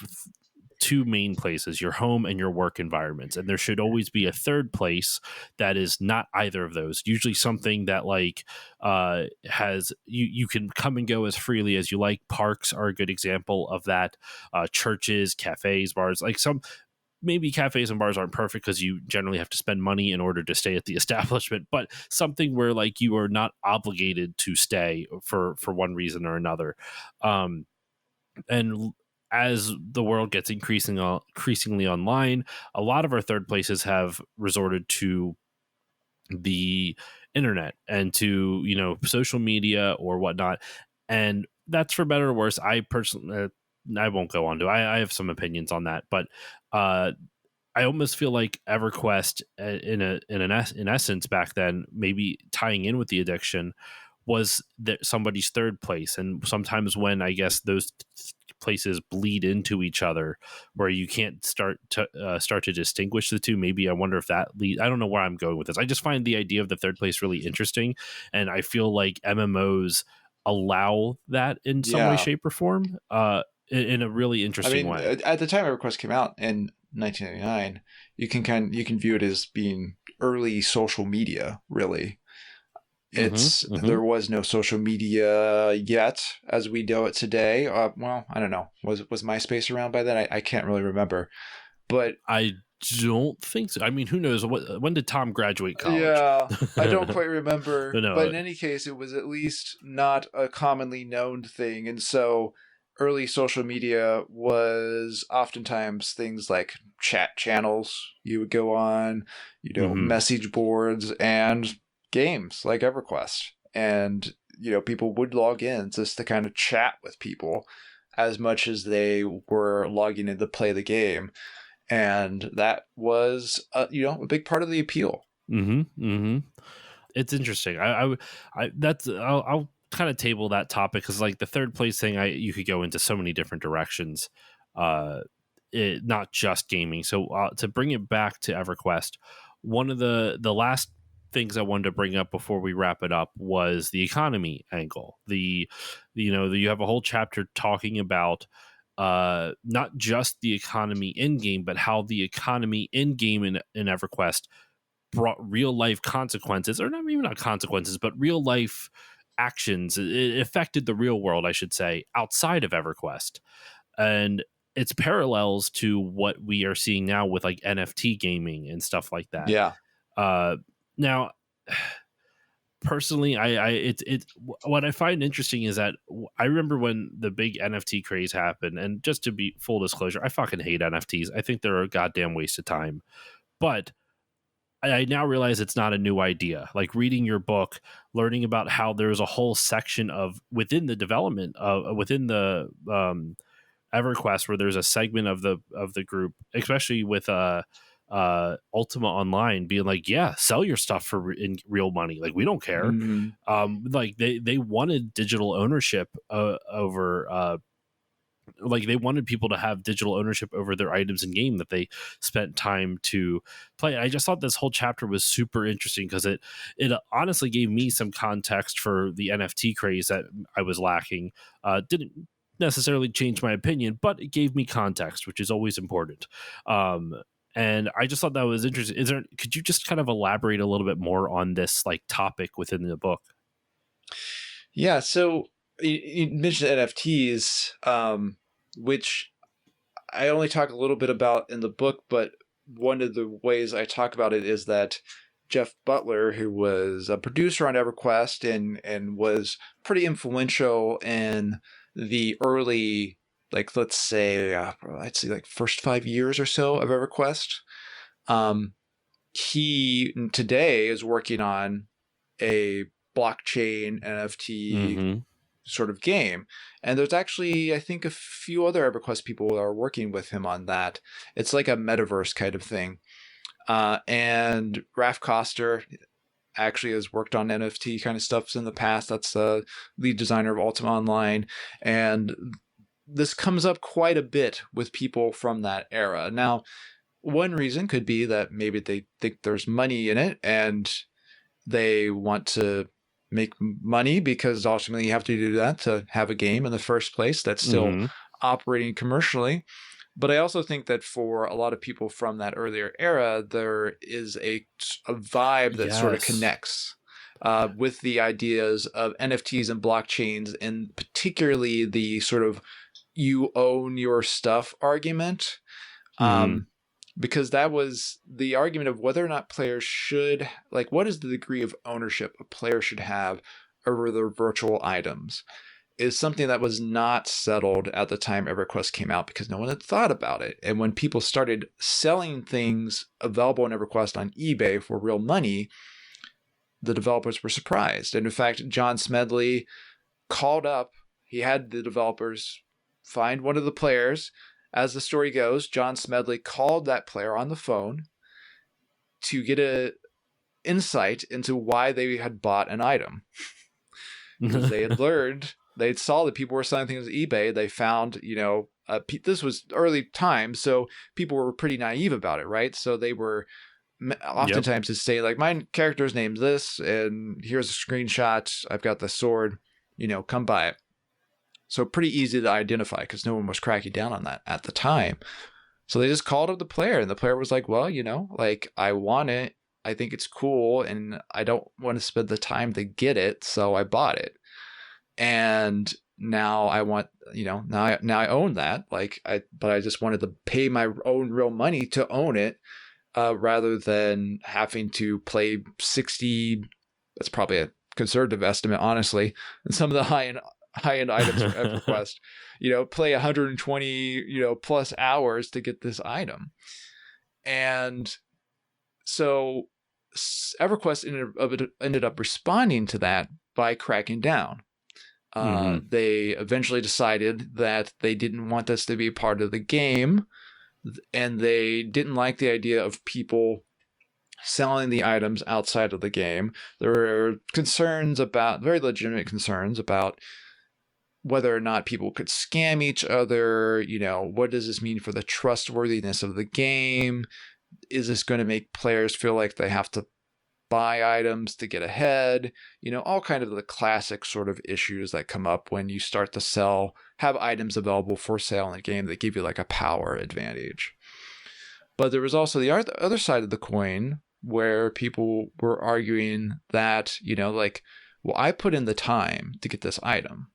Speaker 1: two main places, your home and your work environments, and there should always be a third place that is not either of those, usually something that like has you can come and go as freely as you like. Parks are a good example of that. Churches, cafes, bars, like some maybe cafes and bars aren't perfect because you generally have to spend money in order to stay at the establishment, but something where like you are not obligated to stay for one reason or another. And as the world gets increasingly online, a lot of our third places have resorted to the internet and to social media or whatnot, and that's for better or worse. I personally, I won't go on to. I have some opinions on that, but I almost feel like EverQuest, in essence, back then, maybe tying in with the addiction, was that somebody's third place. And sometimes when I guess those places bleed into each other, where you can't start to distinguish the two. Maybe I wonder if that I don't know where I'm going with this. I just find the idea of the third place really interesting, and I feel like MMOs allow that in some way,
Speaker 2: Yeah.
Speaker 1: shape, or form. In a really
Speaker 2: I
Speaker 1: interesting
Speaker 2: mean,
Speaker 1: way.
Speaker 2: at the time EverQuest came out in 1999, you can view it as being early social media, really.
Speaker 1: Mm-hmm. Mm-hmm.
Speaker 2: There was no social media yet as we know it today. Well, I don't know. Was MySpace around by then? I can't really remember. But
Speaker 1: I don't think so. I mean, who knows? When did Tom graduate college?
Speaker 2: yeah, I don't
Speaker 1: But
Speaker 2: quite remember. But
Speaker 1: no.
Speaker 2: in any case, it was at least not a commonly known thing. And so early social media was oftentimes things like chat channels you would go on,
Speaker 1: Mm-hmm.
Speaker 2: message boards and games like EverQuest. And, people would log in just to kind of chat with people as much as they were logging in to play the game. And that was, a big part of the appeal.
Speaker 1: Mm-hmm. Mm-hmm. It's interesting. That's I'll kind of table that topic because like the third place thing, you could go into so many different directions. Uh, not just gaming. So to bring it back to EverQuest, one of the last things I wanted to bring up before we wrap it up was the economy angle. You have a whole chapter talking about not just the economy in game, but how the economy in game in EverQuest brought real life consequences, or not consequences, but real life actions. It affected the real world, I should say, outside of EverQuest. And it's parallels to what we are seeing now with like NFT gaming and stuff like that.
Speaker 2: Yeah.
Speaker 1: Uh, Now, personally, what I find interesting is that I remember when the big NFT craze happened, and just to be full disclosure, I fucking hate NFTs. I think they're a goddamn waste of time. But I now realize it's not a new idea. Like reading your book, learning about how there's a whole section of within the development of within the EverQuest where there's a segment of the group, especially with Ultima Online, being like, yeah, sell your stuff for in real money. Like we don't care.
Speaker 2: Mm-hmm.
Speaker 1: Like they wanted digital ownership over like they wanted people to have digital ownership over their items in game that they spent time to play. I just thought this whole chapter was super interesting because it honestly gave me some context for the NFT craze that I was lacking. Didn't necessarily change my opinion, but it gave me context, which is always important. And I just thought that was interesting. Could you just kind of elaborate a little bit more on this like topic within the book?
Speaker 2: Yeah, so you mentioned NFTs, which I only talk a little bit about in the book, but one of the ways I talk about it is that Jeff Butler, who was a producer on EverQuest and was pretty influential in the early, like let's say, I'd say like first 5 years or so of EverQuest. Um, he today is working on a blockchain NFT
Speaker 1: Mm-hmm.
Speaker 2: sort of game. And there's actually, I think, a few other EverQuest people that are working with him on that. It's like a metaverse kind of thing. And Raf Koster actually has worked on NFT kind of stuff in the past. That's the lead designer of Ultima Online. And this comes up quite a bit with people from that era. Now, one reason could be that maybe they think there's money in it and they want to make money because ultimately you have to do that to have a game in the first place that's still
Speaker 1: Mm-hmm.
Speaker 2: operating commercially. But I also think that for a lot of people from that earlier era, there is a vibe that sort of
Speaker 1: Yes.
Speaker 2: connects with the ideas of NFTs and blockchains, and particularly the sort of you own your stuff argument.
Speaker 1: Mm-hmm.
Speaker 2: Because that was the argument of whether or not players should, like, what is the degree of ownership a player should have over their virtual items, is something that was not settled at the time EverQuest came out because no one had thought about it. And when people started selling things available in EverQuest on eBay for real money, the developers were surprised. And in fact, John Smedley called up, he had the developers find one of the players. As the story goes, John Smedley called that player on the phone to get a insight into why they had bought an item. Because they had learned, they saw that people were selling things on eBay. They found, this was early times, so people were pretty naive about it, right? So they were
Speaker 1: Yep.
Speaker 2: oftentimes to say, like, my character's name's this, and here's a screenshot. I've got the sword, come buy it. So pretty easy to identify because no one was cracking down on that at the time. So they just called up the player, and the player was like, well, like, I want it. I think it's cool, and I don't want to spend the time to get it, so I bought it. And now I want, now I own that. But I just wanted to pay my own real money to own it, rather than having to play 60. That's probably a conservative estimate, honestly. And some of the high end items for EverQuest, play 120, plus hours to get this item. And so EverQuest ended up responding to that by cracking down. They eventually decided that they didn't want this to be part of the game, and they didn't like the idea of people selling the items outside of the game. There were very legitimate concerns about whether or not people could scam each other. What does this mean for the trustworthiness of the game? Is this going to make players feel like they have to buy items to get ahead? All kind of the classic sort of issues that come up when you start to have items available for sale in a game that give you like a power advantage. But there was also the other side of the coin, where people were arguing that, well, I put in the time to get this item.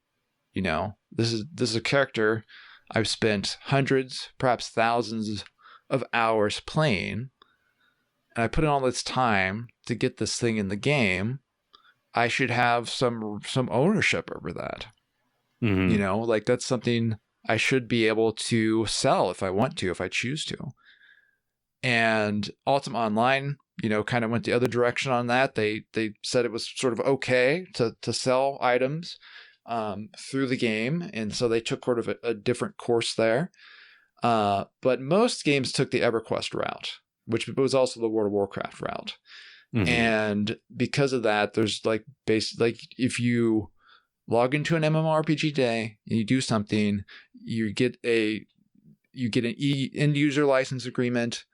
Speaker 2: This is a character I've spent hundreds, perhaps thousands of hours playing, and I put in all this time to get this thing in the game. I should have some ownership over that. That's something I should be able to sell if I want to, if I choose to. And Ultima Online, kind of went the other direction on that. They said it was sort of okay to sell items through the game, and so they took sort of a different course there. But most games took the EverQuest route, which was also the World of Warcraft route. And because of that, there's if you log into an MMORPG day and you do something, you get an end user license agreement,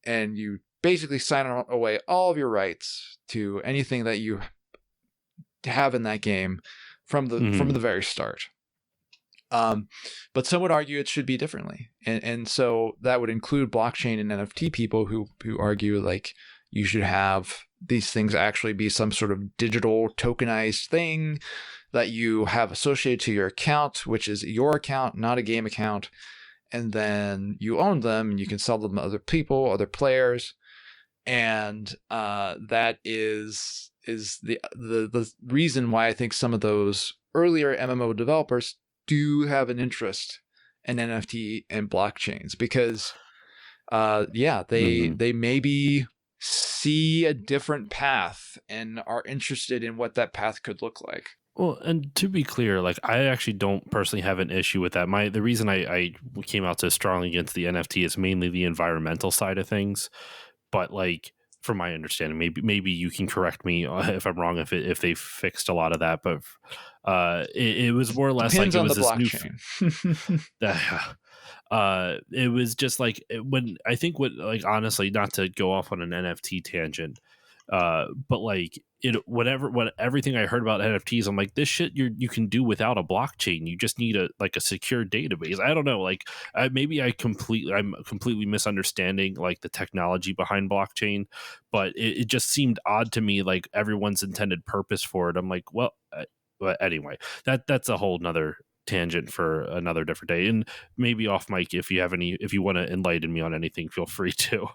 Speaker 2: and you basically sign away all of your rights to anything that you have in that game from the very start. But some would argue it should be differently, and so that would include blockchain and NFT people who argue like you should have these things actually be some sort of digital tokenized thing that you have associated to your account, which is your account, not a game account. And then you own them and you can sell them to other people, other players. And that is the reason why I think some of those earlier MMO developers do have an interest in NFT and blockchains, because they maybe see a different path and are interested in what that path could look like.
Speaker 1: Well, and to be clear, like I actually don't personally have an issue with that. The reason I came out so strongly against the NFT is mainly the environmental side of things. But like, from my understanding, maybe you can correct me if I'm wrong, if they fixed a lot of that. But it was more or less
Speaker 2: Depends
Speaker 1: like it
Speaker 2: on
Speaker 1: was
Speaker 2: the
Speaker 1: this
Speaker 2: blockchain.
Speaker 1: it was just like when I think what, like, honestly, not to go off on an NFT tangent, but like everything I heard about NFTs, I'm like, this shit you can do without a blockchain. You just need a secure database. I don't know, like maybe I'm completely misunderstanding like the technology behind blockchain, but it just seemed odd to me, like everyone's intended purpose for it. I'm like, well, but anyway, that's a whole nother tangent for another different day, and maybe off mic, if you want to enlighten me on anything, feel free to.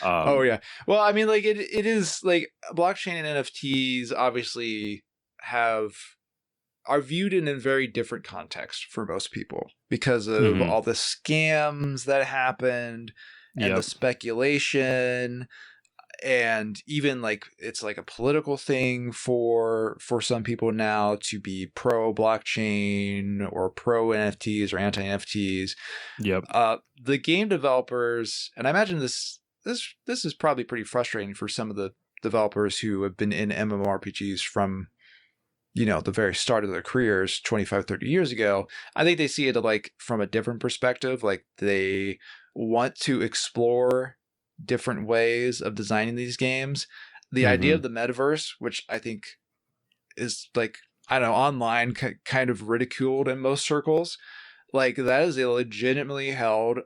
Speaker 2: Oh yeah, well, I mean, like it is like blockchain and NFTs obviously are viewed in a very different context for most people because of all the scams that happened and the speculation. And even like it's like a political thing for some people now to be pro blockchain or pro NFTs or anti NFTs.
Speaker 1: Yep.
Speaker 2: The game developers, and I imagine this is probably pretty frustrating for some of the developers who have been in MMORPGs from the very start of their careers 25, 30 years ago. I think they see it like from a different perspective. Like they want to explore different ways of designing these games. The idea of the metaverse, which I think is like, I don't know, online kind of ridiculed in most circles, like that is a legitimately held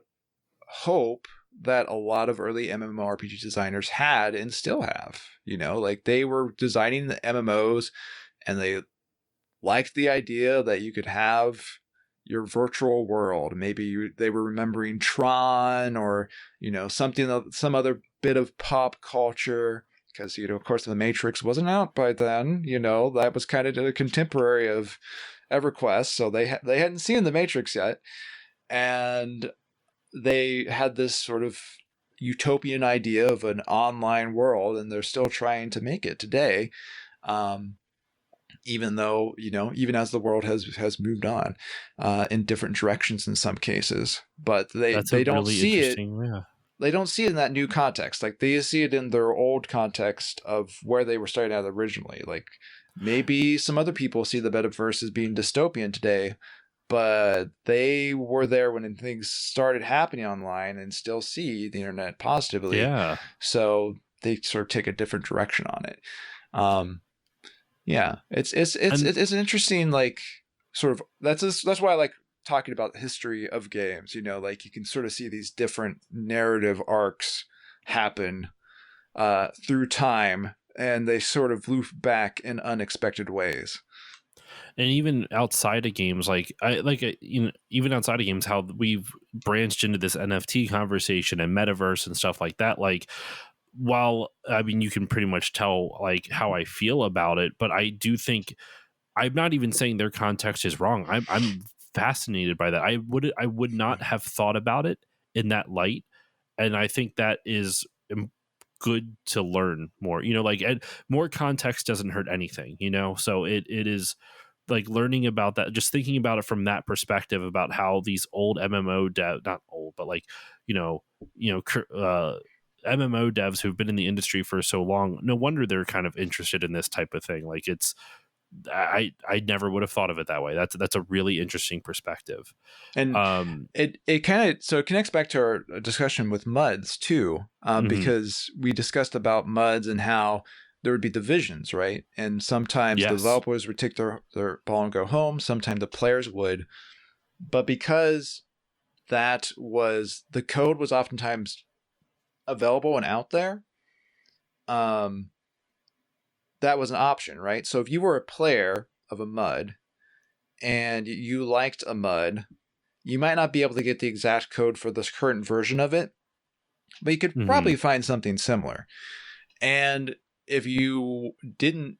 Speaker 2: hope that a lot of early MMORPG designers had and still have. Like they were designing the MMOs and they liked the idea that you could have your virtual world. Maybe they were remembering Tron or, some other bit of pop culture. Because, of course, The Matrix wasn't out by then. That was kind of a contemporary of EverQuest. So they hadn't seen The Matrix yet. And they had this sort of utopian idea of an online world, and they're still trying to make it today. Even though, even as the world has moved on in different directions in some cases, but
Speaker 1: That's a
Speaker 2: they don't
Speaker 1: really
Speaker 2: see it.
Speaker 1: interesting, yeah.
Speaker 2: They don't see it in that new context. Like they see it in their old context of where they were starting out originally. Like maybe some other people see the metaverse as being dystopian today, but they were there when things started happening online and still see the internet positively.
Speaker 1: Yeah.
Speaker 2: So they sort of take a different direction on it. Yeah,
Speaker 1: And
Speaker 2: it's an interesting, like, sort of, that's why I like talking about the history of games. Like you can sort of see these different narrative arcs happen through time, and they sort of loop back in unexpected ways.
Speaker 1: and even outside of games, like I like even outside of games, how we've branched into this NFT conversation and metaverse and stuff like that. Like, while I mean, you can pretty much tell like how I feel about it, but I do think I'm not even saying their context is wrong. I'm fascinated by that. I would not have thought about it in that light, and I think that is good to learn more. Like, and more context doesn't hurt anything. So it is like learning about that, just thinking about it from that perspective about how these old MMO not old, but like you know you know MMO devs who've been in the industry for so long, no wonder they're kind of interested in this type of thing. Like it's I never would have thought of it that way. That's a really interesting perspective.
Speaker 2: And
Speaker 1: Um,
Speaker 2: it kind of, so it connects back to our discussion with MUDs too,
Speaker 1: mhm.
Speaker 2: because we discussed about MUDs and how there would be divisions, right? And sometimes the
Speaker 1: Yes.
Speaker 2: developers would take their ball and go home. Sometimes the players would. But because the code was oftentimes available and out there, um, that was an option, right? So if you were a player of a MUD and you liked a MUD, you might not be able to get the exact code for this current version of it, but you could
Speaker 1: Hmm.
Speaker 2: probably find something similar. And if you didn't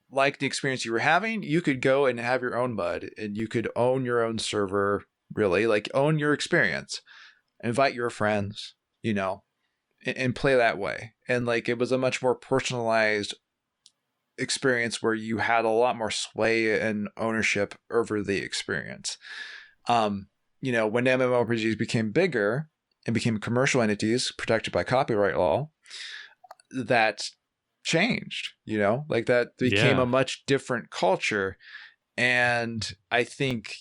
Speaker 2: like the experience you were having, you could go and have your own MUD and you could own your own server, really, like own your experience, invite your friends, and play that way. And like it was a much more personalized experience where you had a lot more sway and ownership over the experience. When MMORPGs became bigger and became commercial entities protected by copyright law, that changed, like that became a
Speaker 1: Yeah.
Speaker 2: much different culture. And I think,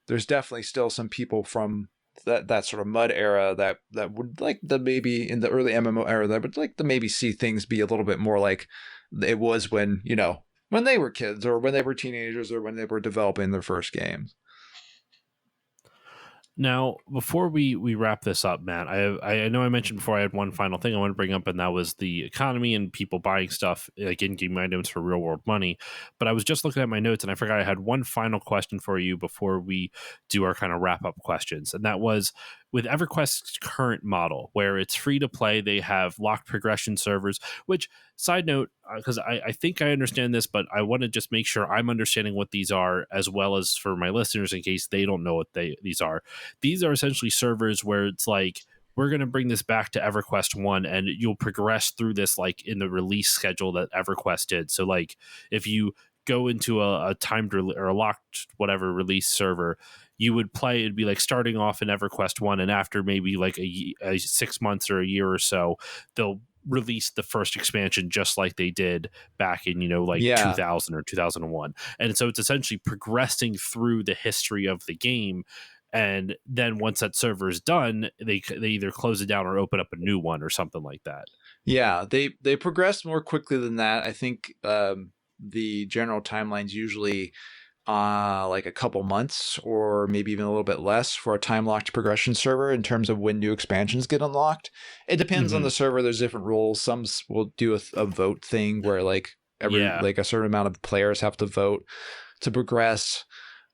Speaker 2: there's definitely still some people from that sort of mud era that would like the maybe in the early MMO era that would like to maybe see things be a little bit more like it was when, when they were kids or when they were teenagers or when they were developing their first games.
Speaker 1: Now, before we wrap this up, Matt, I know I mentioned before I had one final thing I want to bring up, and that was the economy and people buying stuff like in-game items for real world money. But I was just looking at my notes, and I forgot I had one final question for you before we do our kind of wrap up questions, and that was with EverQuest's current model, where it's free to play. They have locked progression servers. Which, side note, because I think I understand this, but I want to just make sure I'm understanding what these are, as well as for my listeners in case they don't know what these are. These are essentially servers where it's like, we're going to bring this back to EverQuest 1 and you'll progress through this like in the release schedule that EverQuest did. So like if you go into a timed or a locked whatever release server, you would play, it'd be like starting off in EverQuest 1, and after maybe like a 6 months or a year or so, they'll release the first expansion just like they did back in like
Speaker 2: Yeah.
Speaker 1: 2000 or 2001. And so it's essentially progressing through the history of the game, and then once that server is done, they either close it down or open up a new one or something like that.
Speaker 2: Yeah, they progressed more quickly than that. I think the general timeline's usually like a couple months or maybe even a little bit less for a time locked progression server in terms of when new expansions get unlocked. It depends on
Speaker 1: Hmm.
Speaker 2: the server. There's different rules. Some will do a vote thing where like
Speaker 1: Yeah.
Speaker 2: a certain amount of players have to vote to progress.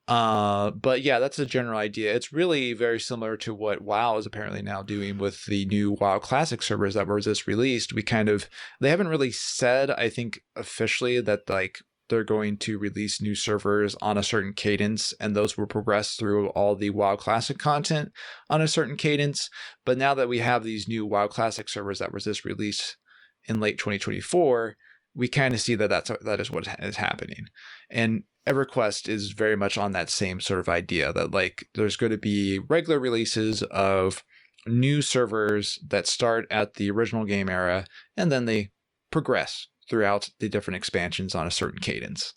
Speaker 2: But yeah, that's a general idea. It's really very similar to what WoW is apparently now doing with the new WoW Classic servers that were just released. They haven't really said, I think, officially that like they're going to release new servers on a certain cadence, and those will progress through all the WoW Classic content on a certain cadence. But now that we have these new WoW Classic servers that were just released in late 2024, we kind of see that is what is happening. And EverQuest is very much on that same sort of idea that like there's going to be regular releases of new servers that start at the original game era and then they progress throughout the different expansions on a certain cadence.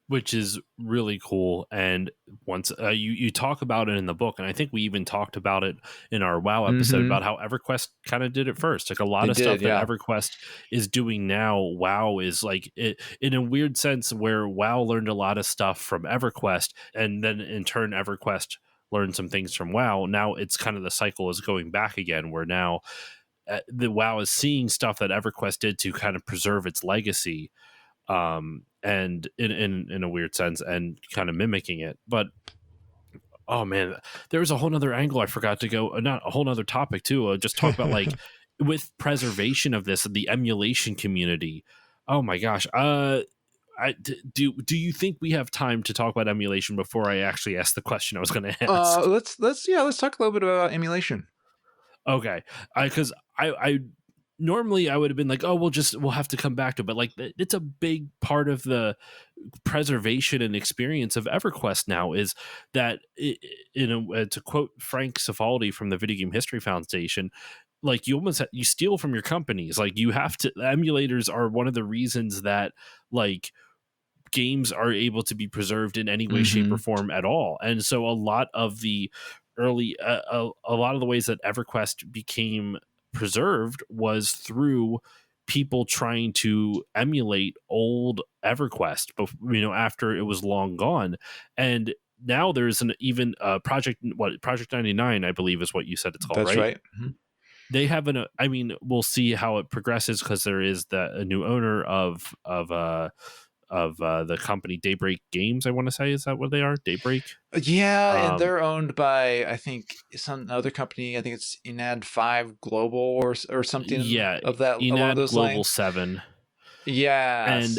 Speaker 1: Which is really cool. And once you talk about it in the book, and I think we even talked about it in our WoW episode
Speaker 2: Mm-hmm.
Speaker 1: about how EverQuest kind of did it first. Like a lot
Speaker 2: They
Speaker 1: of
Speaker 2: did,
Speaker 1: stuff that
Speaker 2: yeah.
Speaker 1: EverQuest is doing now, WoW is like it in a weird sense where WoW learned a lot of stuff from EverQuest, and then in turn EverQuest learned some things from WoW. Now it's kind of the cycle is going back again, where now the WoW is seeing stuff that EverQuest did to kind of preserve its legacy, and in a weird sense, and kind of mimicking it. But oh man, there was a whole nother angle I forgot to go, not a whole nother topic too, just talk about like with preservation of this, the emulation community. Oh my gosh. Do you think we have time to talk about emulation before I actually ask the question I was going to ask?
Speaker 2: Let's talk a little bit about emulation.
Speaker 1: Okay, because I normally I would have been like, oh, we'll have to come back to it, but like it's a big part of the preservation and experience of EverQuest now is that to quote Frank Cifaldi from the Video Game History Foundation, like you almost you steal from your companies. Like you have to, emulators are one of the reasons that like games are able to be preserved in any way, shape, or
Speaker 2: Mm-hmm.
Speaker 1: form at all. And so a lot of the early, a lot of the ways that EverQuest became preserved was through people trying to emulate old EverQuest, after it was long gone. And now there's an even Project 99, I believe is what you said it's called,
Speaker 2: That's
Speaker 1: right?
Speaker 2: right. Mm-hmm.
Speaker 1: They have I mean, we'll see how it progresses because there is a new owner of the company Daybreak Games. I want to say, is that what they are? Daybreak.
Speaker 2: Yeah, and
Speaker 1: Um,
Speaker 2: they're owned by I think some other company. I think it's Enad 5 Global or something
Speaker 1: yeah,
Speaker 2: of that along
Speaker 1: Enad
Speaker 2: those
Speaker 1: Global
Speaker 2: lines.
Speaker 1: 7, and
Speaker 2: Yes.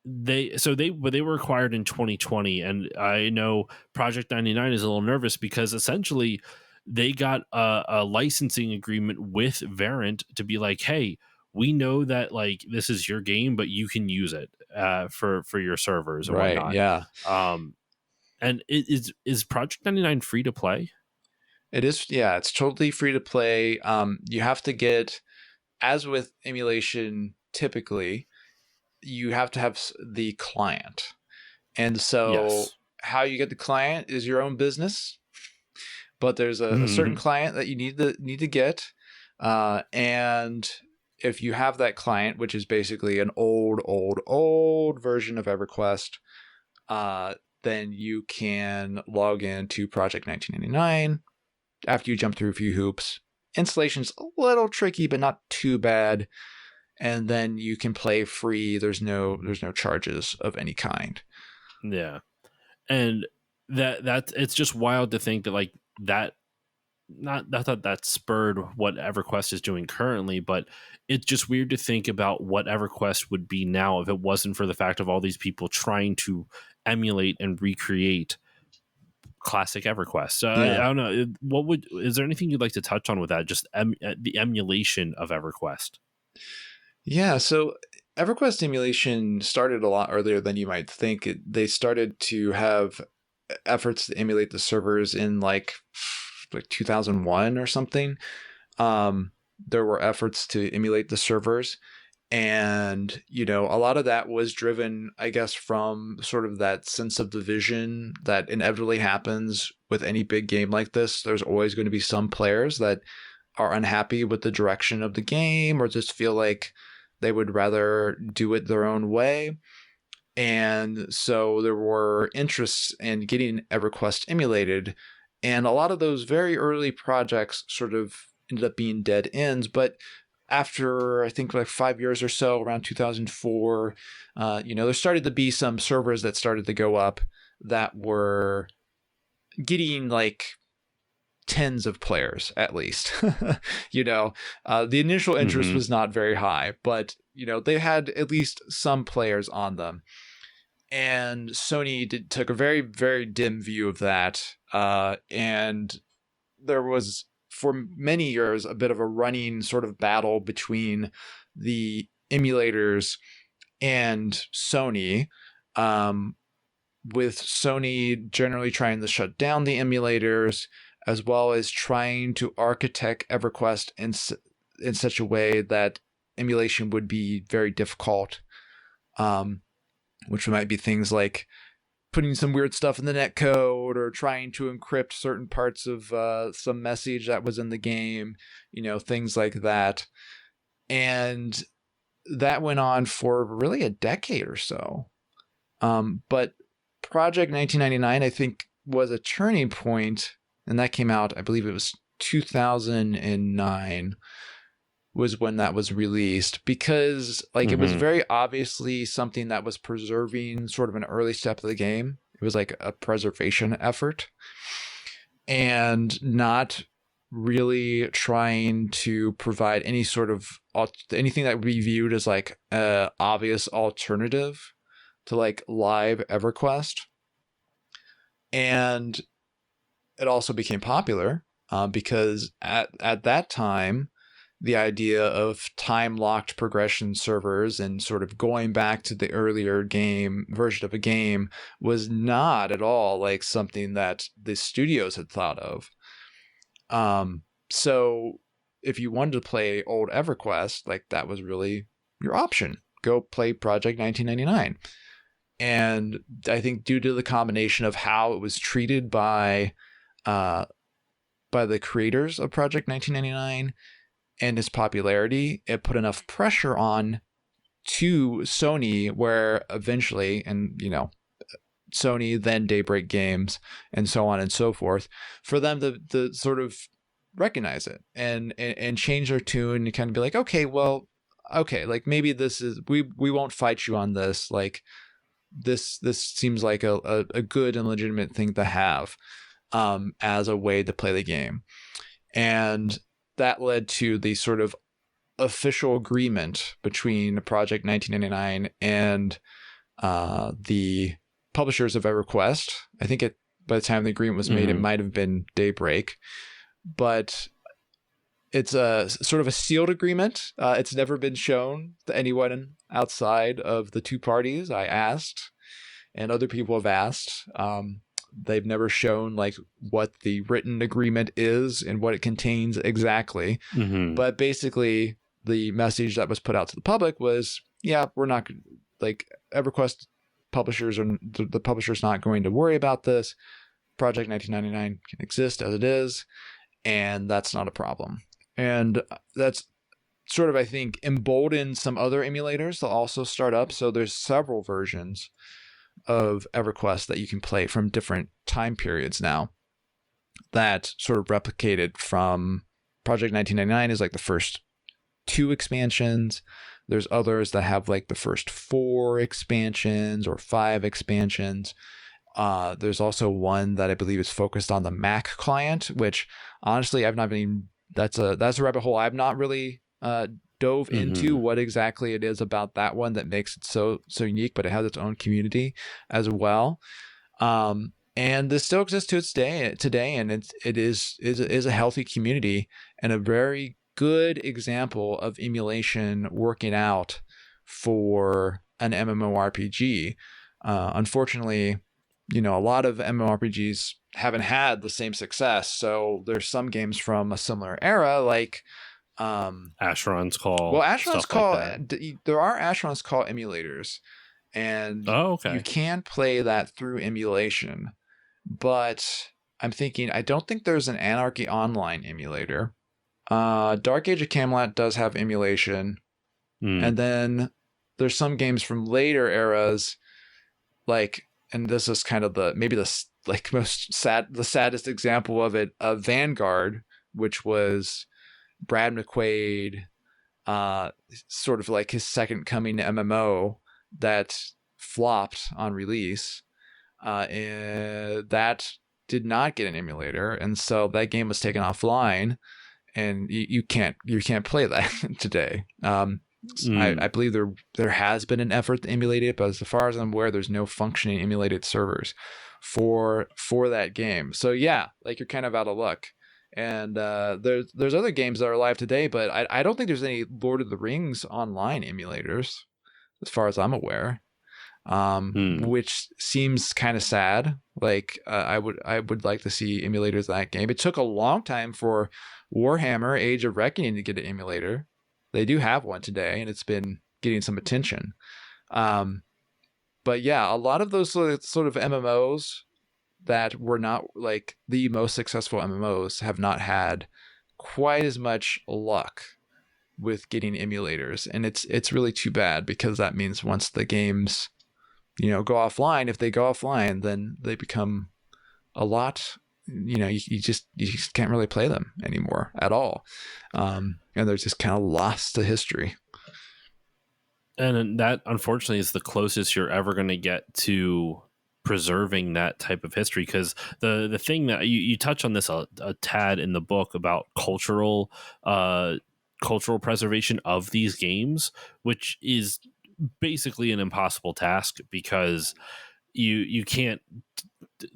Speaker 1: they were acquired in 2020, and I know Project 99 is a little nervous because essentially they got a licensing agreement with Variant to be like, hey, we know that like this is your game, but you can use it for your servers and
Speaker 2: Right.
Speaker 1: whatnot.
Speaker 2: Yeah.
Speaker 1: Um, and is Project 99 free to play?
Speaker 2: It is. Yeah, it's totally free to play. You have to get, as with emulation, typically you have to have the client, and so
Speaker 1: Yes.
Speaker 2: how you get the client is your own business. But there's a certain
Speaker 1: Mhm.
Speaker 2: client that you need to get, and if you have that client, which is basically an old version of EverQuest, uh, then you can log into Project 1999 after you jump through a few hoops. Installation's a little tricky, but not too bad. And then you can play free. There's no charges of any kind.
Speaker 1: Yeah. And that it's just wild to think that like that not that that spurred what EverQuest is doing currently, but it's just weird to think about what EverQuest would be now if it wasn't for the fact of all these people trying to emulate and recreate classic EverQuest. So I
Speaker 2: Yeah.
Speaker 1: don't know. Is there anything you'd like to touch on with that? Just the emulation of EverQuest.
Speaker 2: Yeah, so EverQuest emulation started a lot earlier than you might think. They started to have efforts to emulate the servers in like 2001 or something. There were efforts to emulate the servers, and a lot of that was driven, I guess, from sort of that sense of division that inevitably happens with any big game like this. There's always going to be some players that are unhappy with the direction of the game or just feel like they would rather do it their own way. And so there were interests in getting EverQuest emulated. And a lot of those very early projects sort of ended up being dead ends. But after I think like 5 years or so, around 2004, there started to be some servers that started to go up that were getting like tens of players at least. The initial interest
Speaker 1: Mm-hmm.
Speaker 2: was not very high, but they had at least some players on them. And Sony took a very, very dim view of that. And there was, for many years, a bit of a running sort of battle between the emulators and Sony, with Sony generally trying to shut down the emulators, as well as trying to architect EverQuest in such a way that emulation would be very difficult. Which might be things like putting some weird stuff in the netcode or trying to encrypt certain parts of some message that was in the game, things like that. And that went on for really a decade or so. But Project 1999, I think, was a turning point, and that came out, I believe it was 2009 was when that was released, because it was
Speaker 1: Mm-hmm.
Speaker 2: very obviously something that was preserving sort of an early step of the game. It was like a preservation effort and not really trying to provide any sort of anything that would be viewed as like a obvious alternative to like live EverQuest. And it also became popular because at that time, the idea of time-locked progression servers and sort of going back to the earlier game version of a game was not at all like something that the studios had thought of. So if you wanted to play old EverQuest, like that was really your option. Go play Project 1999. And I think due to the combination of how it was treated by the creators of Project 1999 and its popularity, it put enough pressure on to Sony where eventually, and Sony, then Daybreak Games, and so on and so forth, for them to sort of recognize it and change their tune and kind of be like, okay, like maybe this is, we won't fight you on this. Like this seems like a good and legitimate thing to have as a way to play the game. And that led to the sort of official agreement between Project 1999 and the publishers of EverQuest. I think by the time the agreement was made, it
Speaker 1: Mm-hmm.
Speaker 2: might have been Daybreak, but it's a sort of a sealed agreement. It's never been shown to anyone outside of the two parties. I asked, and other people have asked. They've never shown like what the written agreement is and what it contains exactly.
Speaker 1: Mm-hmm.
Speaker 2: But basically, the message that was put out to the public was, yeah, we're not like EverQuest publishers, and the publisher's not going to worry about this. Project 1999 can exist as it is, and that's not a problem. And that's sort of, I think, emboldened some other emulators to also start up. So there's several versions of EverQuest that you can play from different time periods now that sort of replicated from Project 1999 is like the first 2 expansions. There's others that have like the first 4 expansions or 5 expansions. There's also one that I believe is focused on the Mac client, which honestly I've not been. That's a rabbit hole I've not really dove into
Speaker 1: Mm-hmm.
Speaker 2: what exactly it is about that one that makes it so unique, but it has its own community as well. And this still exists to its day today, and it is a healthy community and a very good example of emulation working out for an MMORPG. Unfortunately, a lot of MMORPGs haven't had the same success. So there's some games from a similar era, like
Speaker 1: Asheron's Call,
Speaker 2: Asheron's
Speaker 1: stuff like
Speaker 2: Call.
Speaker 1: that.
Speaker 2: There are Asheron's Call emulators, and
Speaker 1: Oh,
Speaker 2: you
Speaker 1: okay.
Speaker 2: can play that through emulation. But I'm thinking, I don't think there's an Anarchy Online emulator. Dark Age of Camelot does have emulation,
Speaker 1: Mm.
Speaker 2: and then there's some games from later eras. like, and this is kind of like the saddest example of it, Vanguard, which was Brad McQuaid, sort of like his second coming MMO that flopped on release, and that did not get an emulator, and so that game was taken offline, and you can't play that today. I
Speaker 1: Mm.
Speaker 2: believe there has been an effort to emulate it, but as far as I'm aware, there's no functioning emulated servers for that game. So yeah, like you're kind of out of luck. And there's other games that are live today, but I don't think there's any Lord of the Rings online emulators, as far as I'm aware.
Speaker 1: Mm.
Speaker 2: Which seems kind of sad. Like I would like to see emulators of that game. It took a long time for Warhammer Age of Reckoning to get an emulator. They do have one today, and it's been getting some attention. Um, but yeah, a lot of those sort of MMOs that were not like the most successful MMOs have not had quite as much luck with getting emulators, and it's really too bad, because that means once the games go offline, if they go offline, then they become a lot, you just can't really play them anymore at all. And they're just kind of lost to history.
Speaker 1: And that, unfortunately, is the closest you're ever going to get to preserving that type of history. Because the thing that you touch on this a tad in the book about cultural preservation of these games, which is basically an impossible task, because you can't,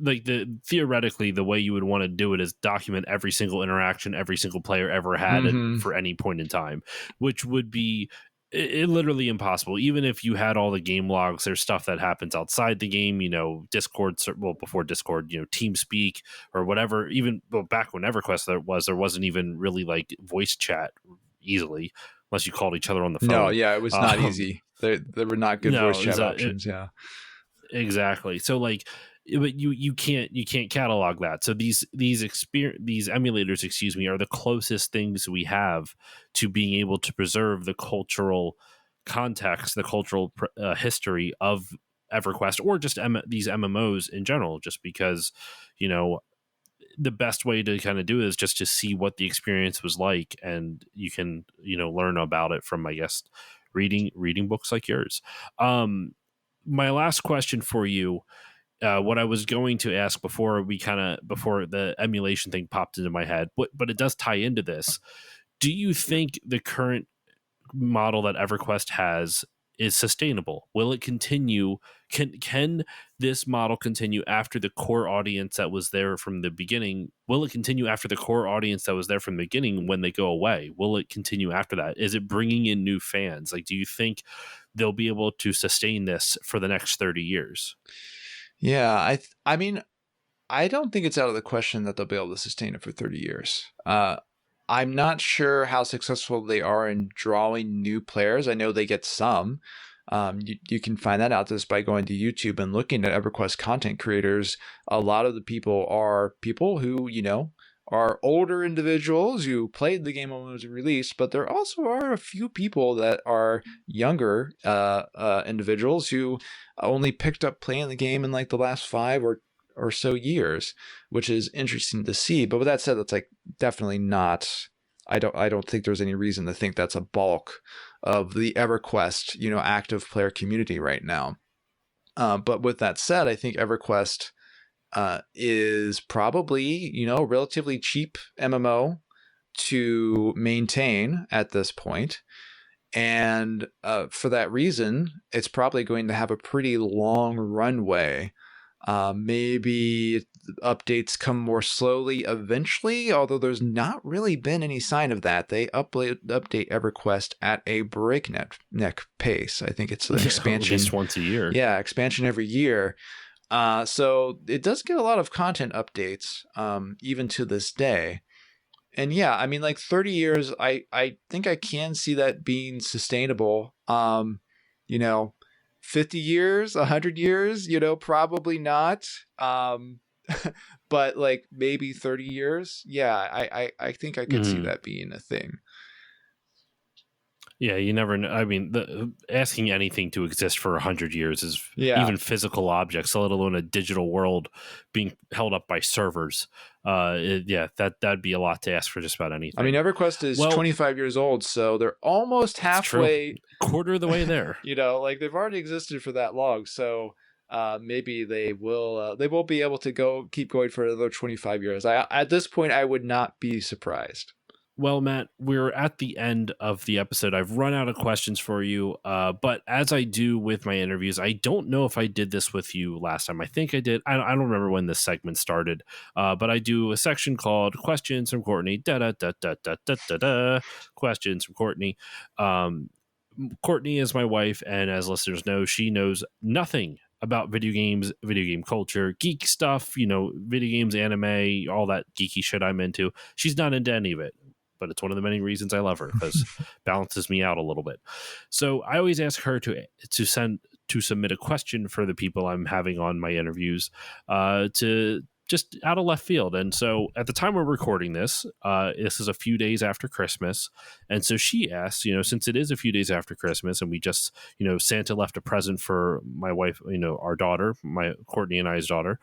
Speaker 1: like, theoretically the way you would want to do it is document every single interaction every single player ever had
Speaker 2: Mm-hmm.
Speaker 1: for any point in time, which would be literally impossible. Even if you had all the game logs, there's stuff that happens outside the game, Discord, well, before Discord, TeamSpeak or whatever. Even back when EverQuest there wasn't even really like voice chat easily, unless you called each other on the
Speaker 2: No,
Speaker 1: phone.
Speaker 2: yeah, it was not easy. There were not good voice
Speaker 1: No,
Speaker 2: chat options. Yeah.
Speaker 1: exactly. So, like, but you can't catalog that. So these emulators, excuse me, are the closest things we have to being able to preserve the cultural context, the cultural history of EverQuest, or just these MMOs in general. Just because, you know, the best way to kind of do it is just to see what the experience was like, and you can learn about it from, I guess, reading books like yours. My last question for you, what I was going to ask before the emulation thing popped into my head, but it does tie into this. Do you think the current model that EverQuest has is sustainable? Will it continue? Can this model continue after the core audience that was there from the beginning? Will it continue after the core audience that was there from the beginning when they go away? Will it continue after that? Is it bringing in new fans? Like, do you think they'll be able to sustain this for the next 30 years?
Speaker 2: Yeah, I mean, I don't think it's out of the question that they'll be able to sustain it for 30 years. I'm not sure how successful they are in drawing new players. I know they get some. You can find that out just by going to YouTube and looking at EverQuest content creators. A lot of the people are people who, are older individuals who played the game when it was released, but there also are a few people that are younger individuals who only picked up playing the game in like the last 5 or so years, which is interesting to see. But with that said, that's like definitely not. I don't think there's any reason to think that's a bulk of the EverQuest active player community right now. But with that said, I think EverQuest is probably a relatively cheap MMO to maintain at this point. And for that reason, it's probably going to have a pretty long runway. Maybe updates come more slowly eventually, although there's not really been any sign of that. They update EverQuest at a breakneck pace. I think it's an
Speaker 1: At least
Speaker 2: expansion.
Speaker 1: once a year.
Speaker 2: Yeah, expansion every year. So it does get a lot of content updates, even to this day. And yeah, I mean, like 30 years, I think I can see that being sustainable. You know, 50 years, 100 years, probably not. But like maybe 30 years. Yeah, I think I could see
Speaker 1: Mhm.
Speaker 2: that being a thing.
Speaker 1: Yeah, you never know. I mean, asking anything to exist for 100 years is
Speaker 2: Yeah.
Speaker 1: even physical objects, let alone a digital world being held up by servers. Yeah, that'd be a lot to ask for just about
Speaker 2: I mean,
Speaker 1: anything.
Speaker 2: EverQuest is
Speaker 1: Well,
Speaker 2: 25 years old, so they're almost
Speaker 1: it's true.
Speaker 2: halfway,
Speaker 1: Quarter of the way there.
Speaker 2: like they've already existed for that long. So maybe they will be able to keep going for another 25 years. At this point, I would not be surprised.
Speaker 1: Well, Matt, we're at the end of the episode. I've run out of questions for you, but as I do with my interviews, I don't know if I did this with you last time. I think I did. I don't remember when this segment started, but I do a section called "Questions from Courtney." Da da da da da da da da. Questions from Courtney. Um, Courtney is my wife, and as listeners know, she knows nothing about video games, video game culture, geek stuff. Video games, anime, all that geeky shit I'm into. She's not into any of it, but it's one of the many reasons I love her, because balances me out a little bit. So I always ask her to submit a question for the people I'm having on my interviews, to just out of left field. And so at the time we're recording this is a few days after Christmas. And so she asked, since it is a few days after Christmas and we just, Santa left a present for my wife, our daughter, my Courtney and I's daughter,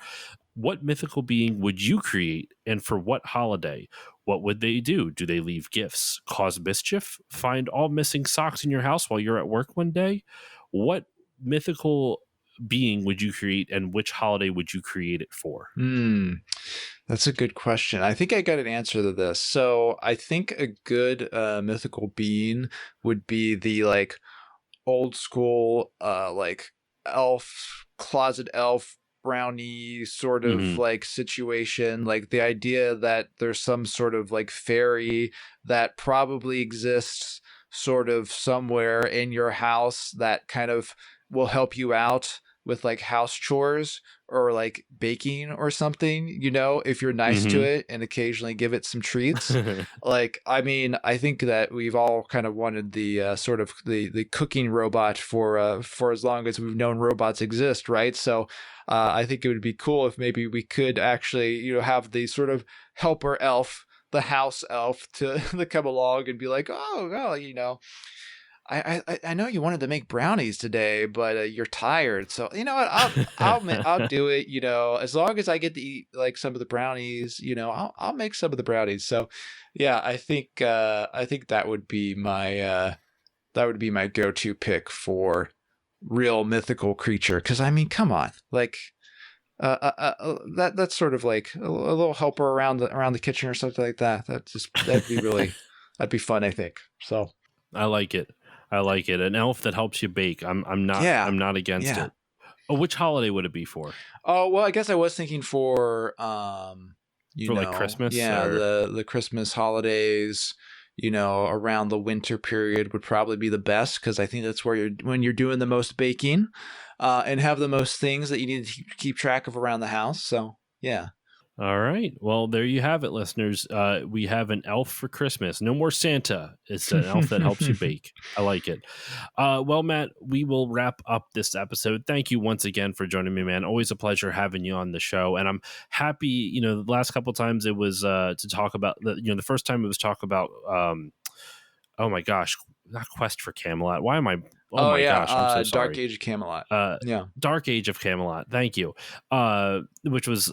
Speaker 1: what mythical being would you create and for what holiday? What would they do? Do they leave gifts, cause mischief, find all missing socks in your house while you're at work one day? What mythical being would you create and which holiday would you create it for?
Speaker 2: That's a good question. I think I got an answer to this. So I think a good mythical being would be the like old school like elf, closet elf, brownie sort of
Speaker 1: Mm-hmm.
Speaker 2: like situation. Like the idea that there's some sort of like fairy that probably exists sort of somewhere in your house that kind of will help you out with like house chores or like baking or something, if you're nice to
Speaker 1: Mm-hmm.
Speaker 2: it and occasionally give it some treats. Like, I mean, I think that we've all kind of wanted the sort of the cooking robot for as long as we've known robots exist, right? So I think it would be cool if maybe we could actually, have the sort of helper elf, the house elf, to come along and be like, oh, well, I know you wanted to make brownies today, but you're tired. So you know what? I'll do it. As long as I get to eat like some of the brownies, I'll make some of the brownies. So yeah, I think that would be my go-to pick for real mythical creature. Because I mean, come on, like that's sort of like a little helper around the kitchen or something like that. That'd be fun. I think so.
Speaker 1: I like it. I like it. An elf that helps you bake. I'm not
Speaker 2: Yeah,
Speaker 1: I'm not against
Speaker 2: yeah.
Speaker 1: it. Oh, which holiday would it be for?
Speaker 2: Oh, well, I guess I was thinking for
Speaker 1: For like Christmas
Speaker 2: yeah,
Speaker 1: or
Speaker 2: the Christmas holidays, around the winter period would probably be the best because I think that's where when you're doing the most baking, and have the most things that you need to keep track of around the house. So, yeah.
Speaker 1: All right. Well, there you have it, listeners. We have an elf for Christmas. No more Santa. It's an elf that helps you bake. I like it. Well, Matt, we will wrap up this episode. Thank you once again for joining me, man. Always a pleasure having you on the show. And I'm happy, the last couple times it was to talk about, the first time it was talk about, oh my gosh, not Quest for Camelot. Why am I? Oh
Speaker 2: Oh
Speaker 1: my
Speaker 2: yeah,
Speaker 1: gosh, I'm so
Speaker 2: Dark
Speaker 1: sorry.
Speaker 2: Age of Camelot. Yeah.
Speaker 1: Dark Age of Camelot. Thank you. Which was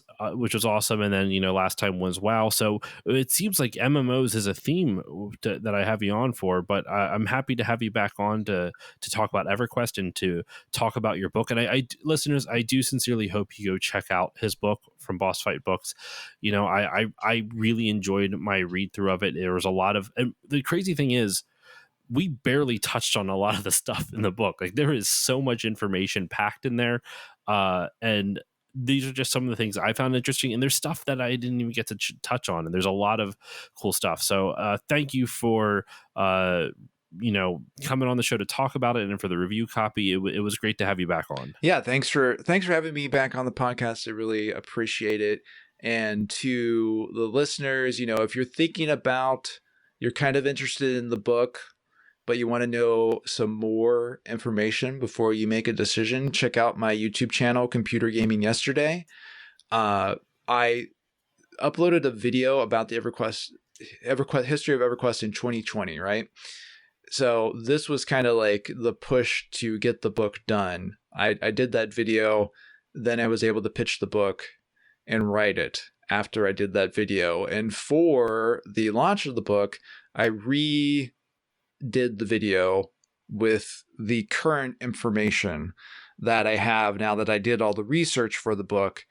Speaker 1: awesome. And then last time was WoW. So it seems like MMOs is a theme that I have you on for. But I'm happy to have you back on to talk about EverQuest and to talk about your book. And listeners, I do sincerely hope you go check out his book from Boss Fight Books. I really enjoyed my read through of it. There was a lot of, and the crazy thing is, we barely touched on a lot of the stuff in the book. Like there is so much information packed in there. And these are just some of the things I found interesting. And there's stuff that I didn't even get to touch on. And there's a lot of cool stuff. So thank you for, coming on the show to talk about it and for the review copy. It was great to have you back on.
Speaker 2: Yeah, thanks for having me back on the podcast. I really appreciate it. And to the listeners, if you're thinking about, you're kind of interested in the book, but you want to know some more information before you make a decision, check out my YouTube channel, Computer Gaming Yesterday. I uploaded a video about the EverQuest history of EverQuest in 2020, right? So this was kind of like the push to get the book done. I did that video, then I was able to pitch the book and write it after I did that video. And for the launch of the book, I redid the video with the current information that I have now that I did all the research for the book.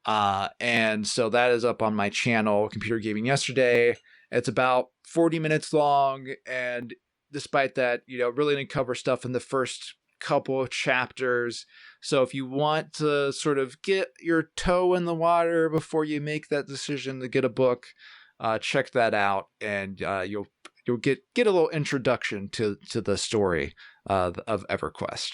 Speaker 2: And so that is up on my channel, Computer Gaming Yesterday. It's about 40 minutes long. And despite that, really didn't cover stuff in the first couple of chapters. So if you want to sort of get your toe in the water before you make that decision to get a book, check that out, and you'll get a little introduction to the story of EverQuest.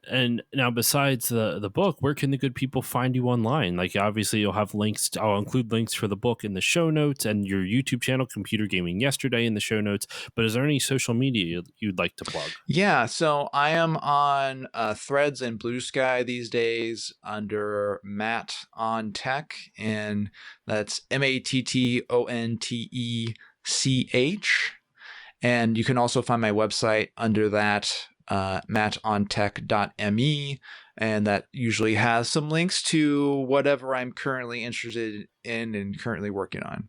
Speaker 1: And now, besides the book, where can the good people find you online? Like, obviously, you'll have links. I'll include links for the book in the show notes, and your YouTube channel, Computer Gaming Yesterday, in the show notes. But is there any social media you'd like to plug?
Speaker 2: Yeah, so I am on Threads and Blue Sky these days under Matt on Tech, and that's MattonTech. And you can also find my website under that, mattontech.me, and that usually has some links to whatever I'm currently interested in and currently working on.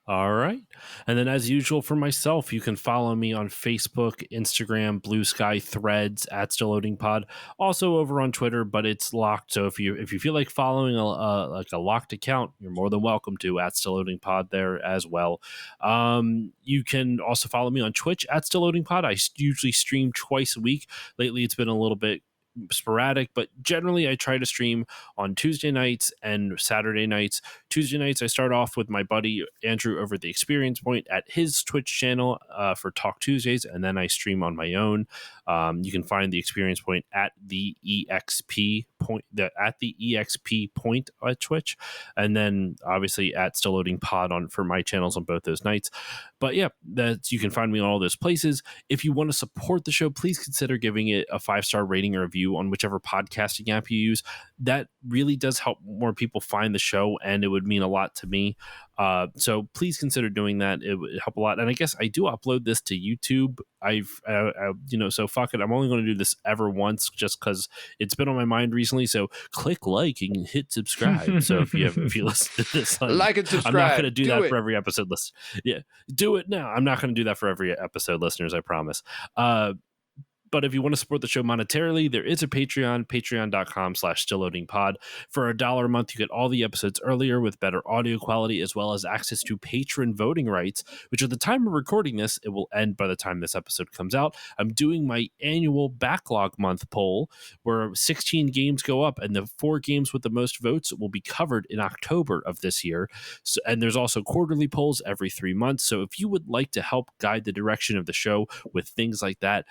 Speaker 1: All right. And then, as usual, for myself, you can follow me on Facebook, Instagram, Blue Sky, Threads at StillLoadingPod. Also over on Twitter, but it's locked. So if you feel like following a locked account, you're more than welcome to at StillLoadingPod there as well. You can also follow me on Twitch at StillLoadingPod. I usually stream twice a week. Lately, it's been a little bit sporadic, but generally I try to stream on Tuesday nights and Saturday nights. Tuesday nights I start off with my buddy Andrew over at the Experience Point at his Twitch channel for Talk Tuesdays, and then I stream on my own. You can find the Experience Point at the EXP point, at the EXP point at Twitch, and then obviously at Still Loading Pod on for my channels on both those nights. But yeah, you can find me on all those places. If you want to support the show, please consider giving it a 5-star rating or review on whichever podcasting app you use. That really does help more people find the show, and it would mean a lot to me. So please consider doing that. It would help a lot. And I guess I do upload this to YouTube. So fuck it. I'm only going to do this ever once just because it's been on my mind recently. So click like and hit subscribe. So if you listen to this,
Speaker 2: like and subscribe.
Speaker 1: I'm not going to do that for every episode. Yeah, do it now. I'm not going to do that for every episode, listeners. I promise. But if you want to support the show monetarily, there is a Patreon, patreon.com/stillloadingpod. For $1 a month, you get all the episodes earlier with better audio quality, as well as access to patron voting rights, which at the time of recording this, it will end by the time this episode comes out. I'm doing my annual backlog month poll, where 16 games go up, and the 4 games with the most votes will be covered in October of this year. So, and there's also quarterly polls every 3 months. So if you would like to help guide the direction of the show with things like that,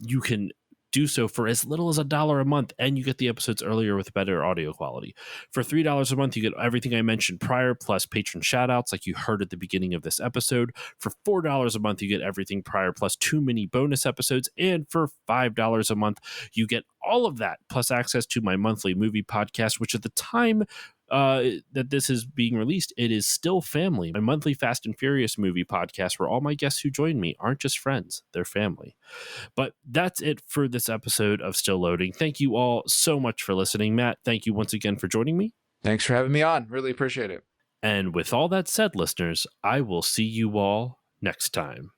Speaker 1: you can do so for as little as $1 a month, and you get the episodes earlier with better audio quality. For $3 a month, you get everything I mentioned prior, plus patron shoutouts like you heard at the beginning of this episode. For $4 a month, you get everything prior, plus 2 mini bonus episodes. And for $5 a month, you get all of that, plus access to my monthly movie podcast, which at the time that this is being released, it is still family. My monthly Fast and Furious movie podcast, where all my guests who join me aren't just friends, they're family. But that's it for this episode of Still Loading. Thank you all so much for listening. Matt, thank you once again for joining me.
Speaker 2: Thanks for having me on. Really appreciate it.
Speaker 1: And with all that said, listeners, I will see you all next time.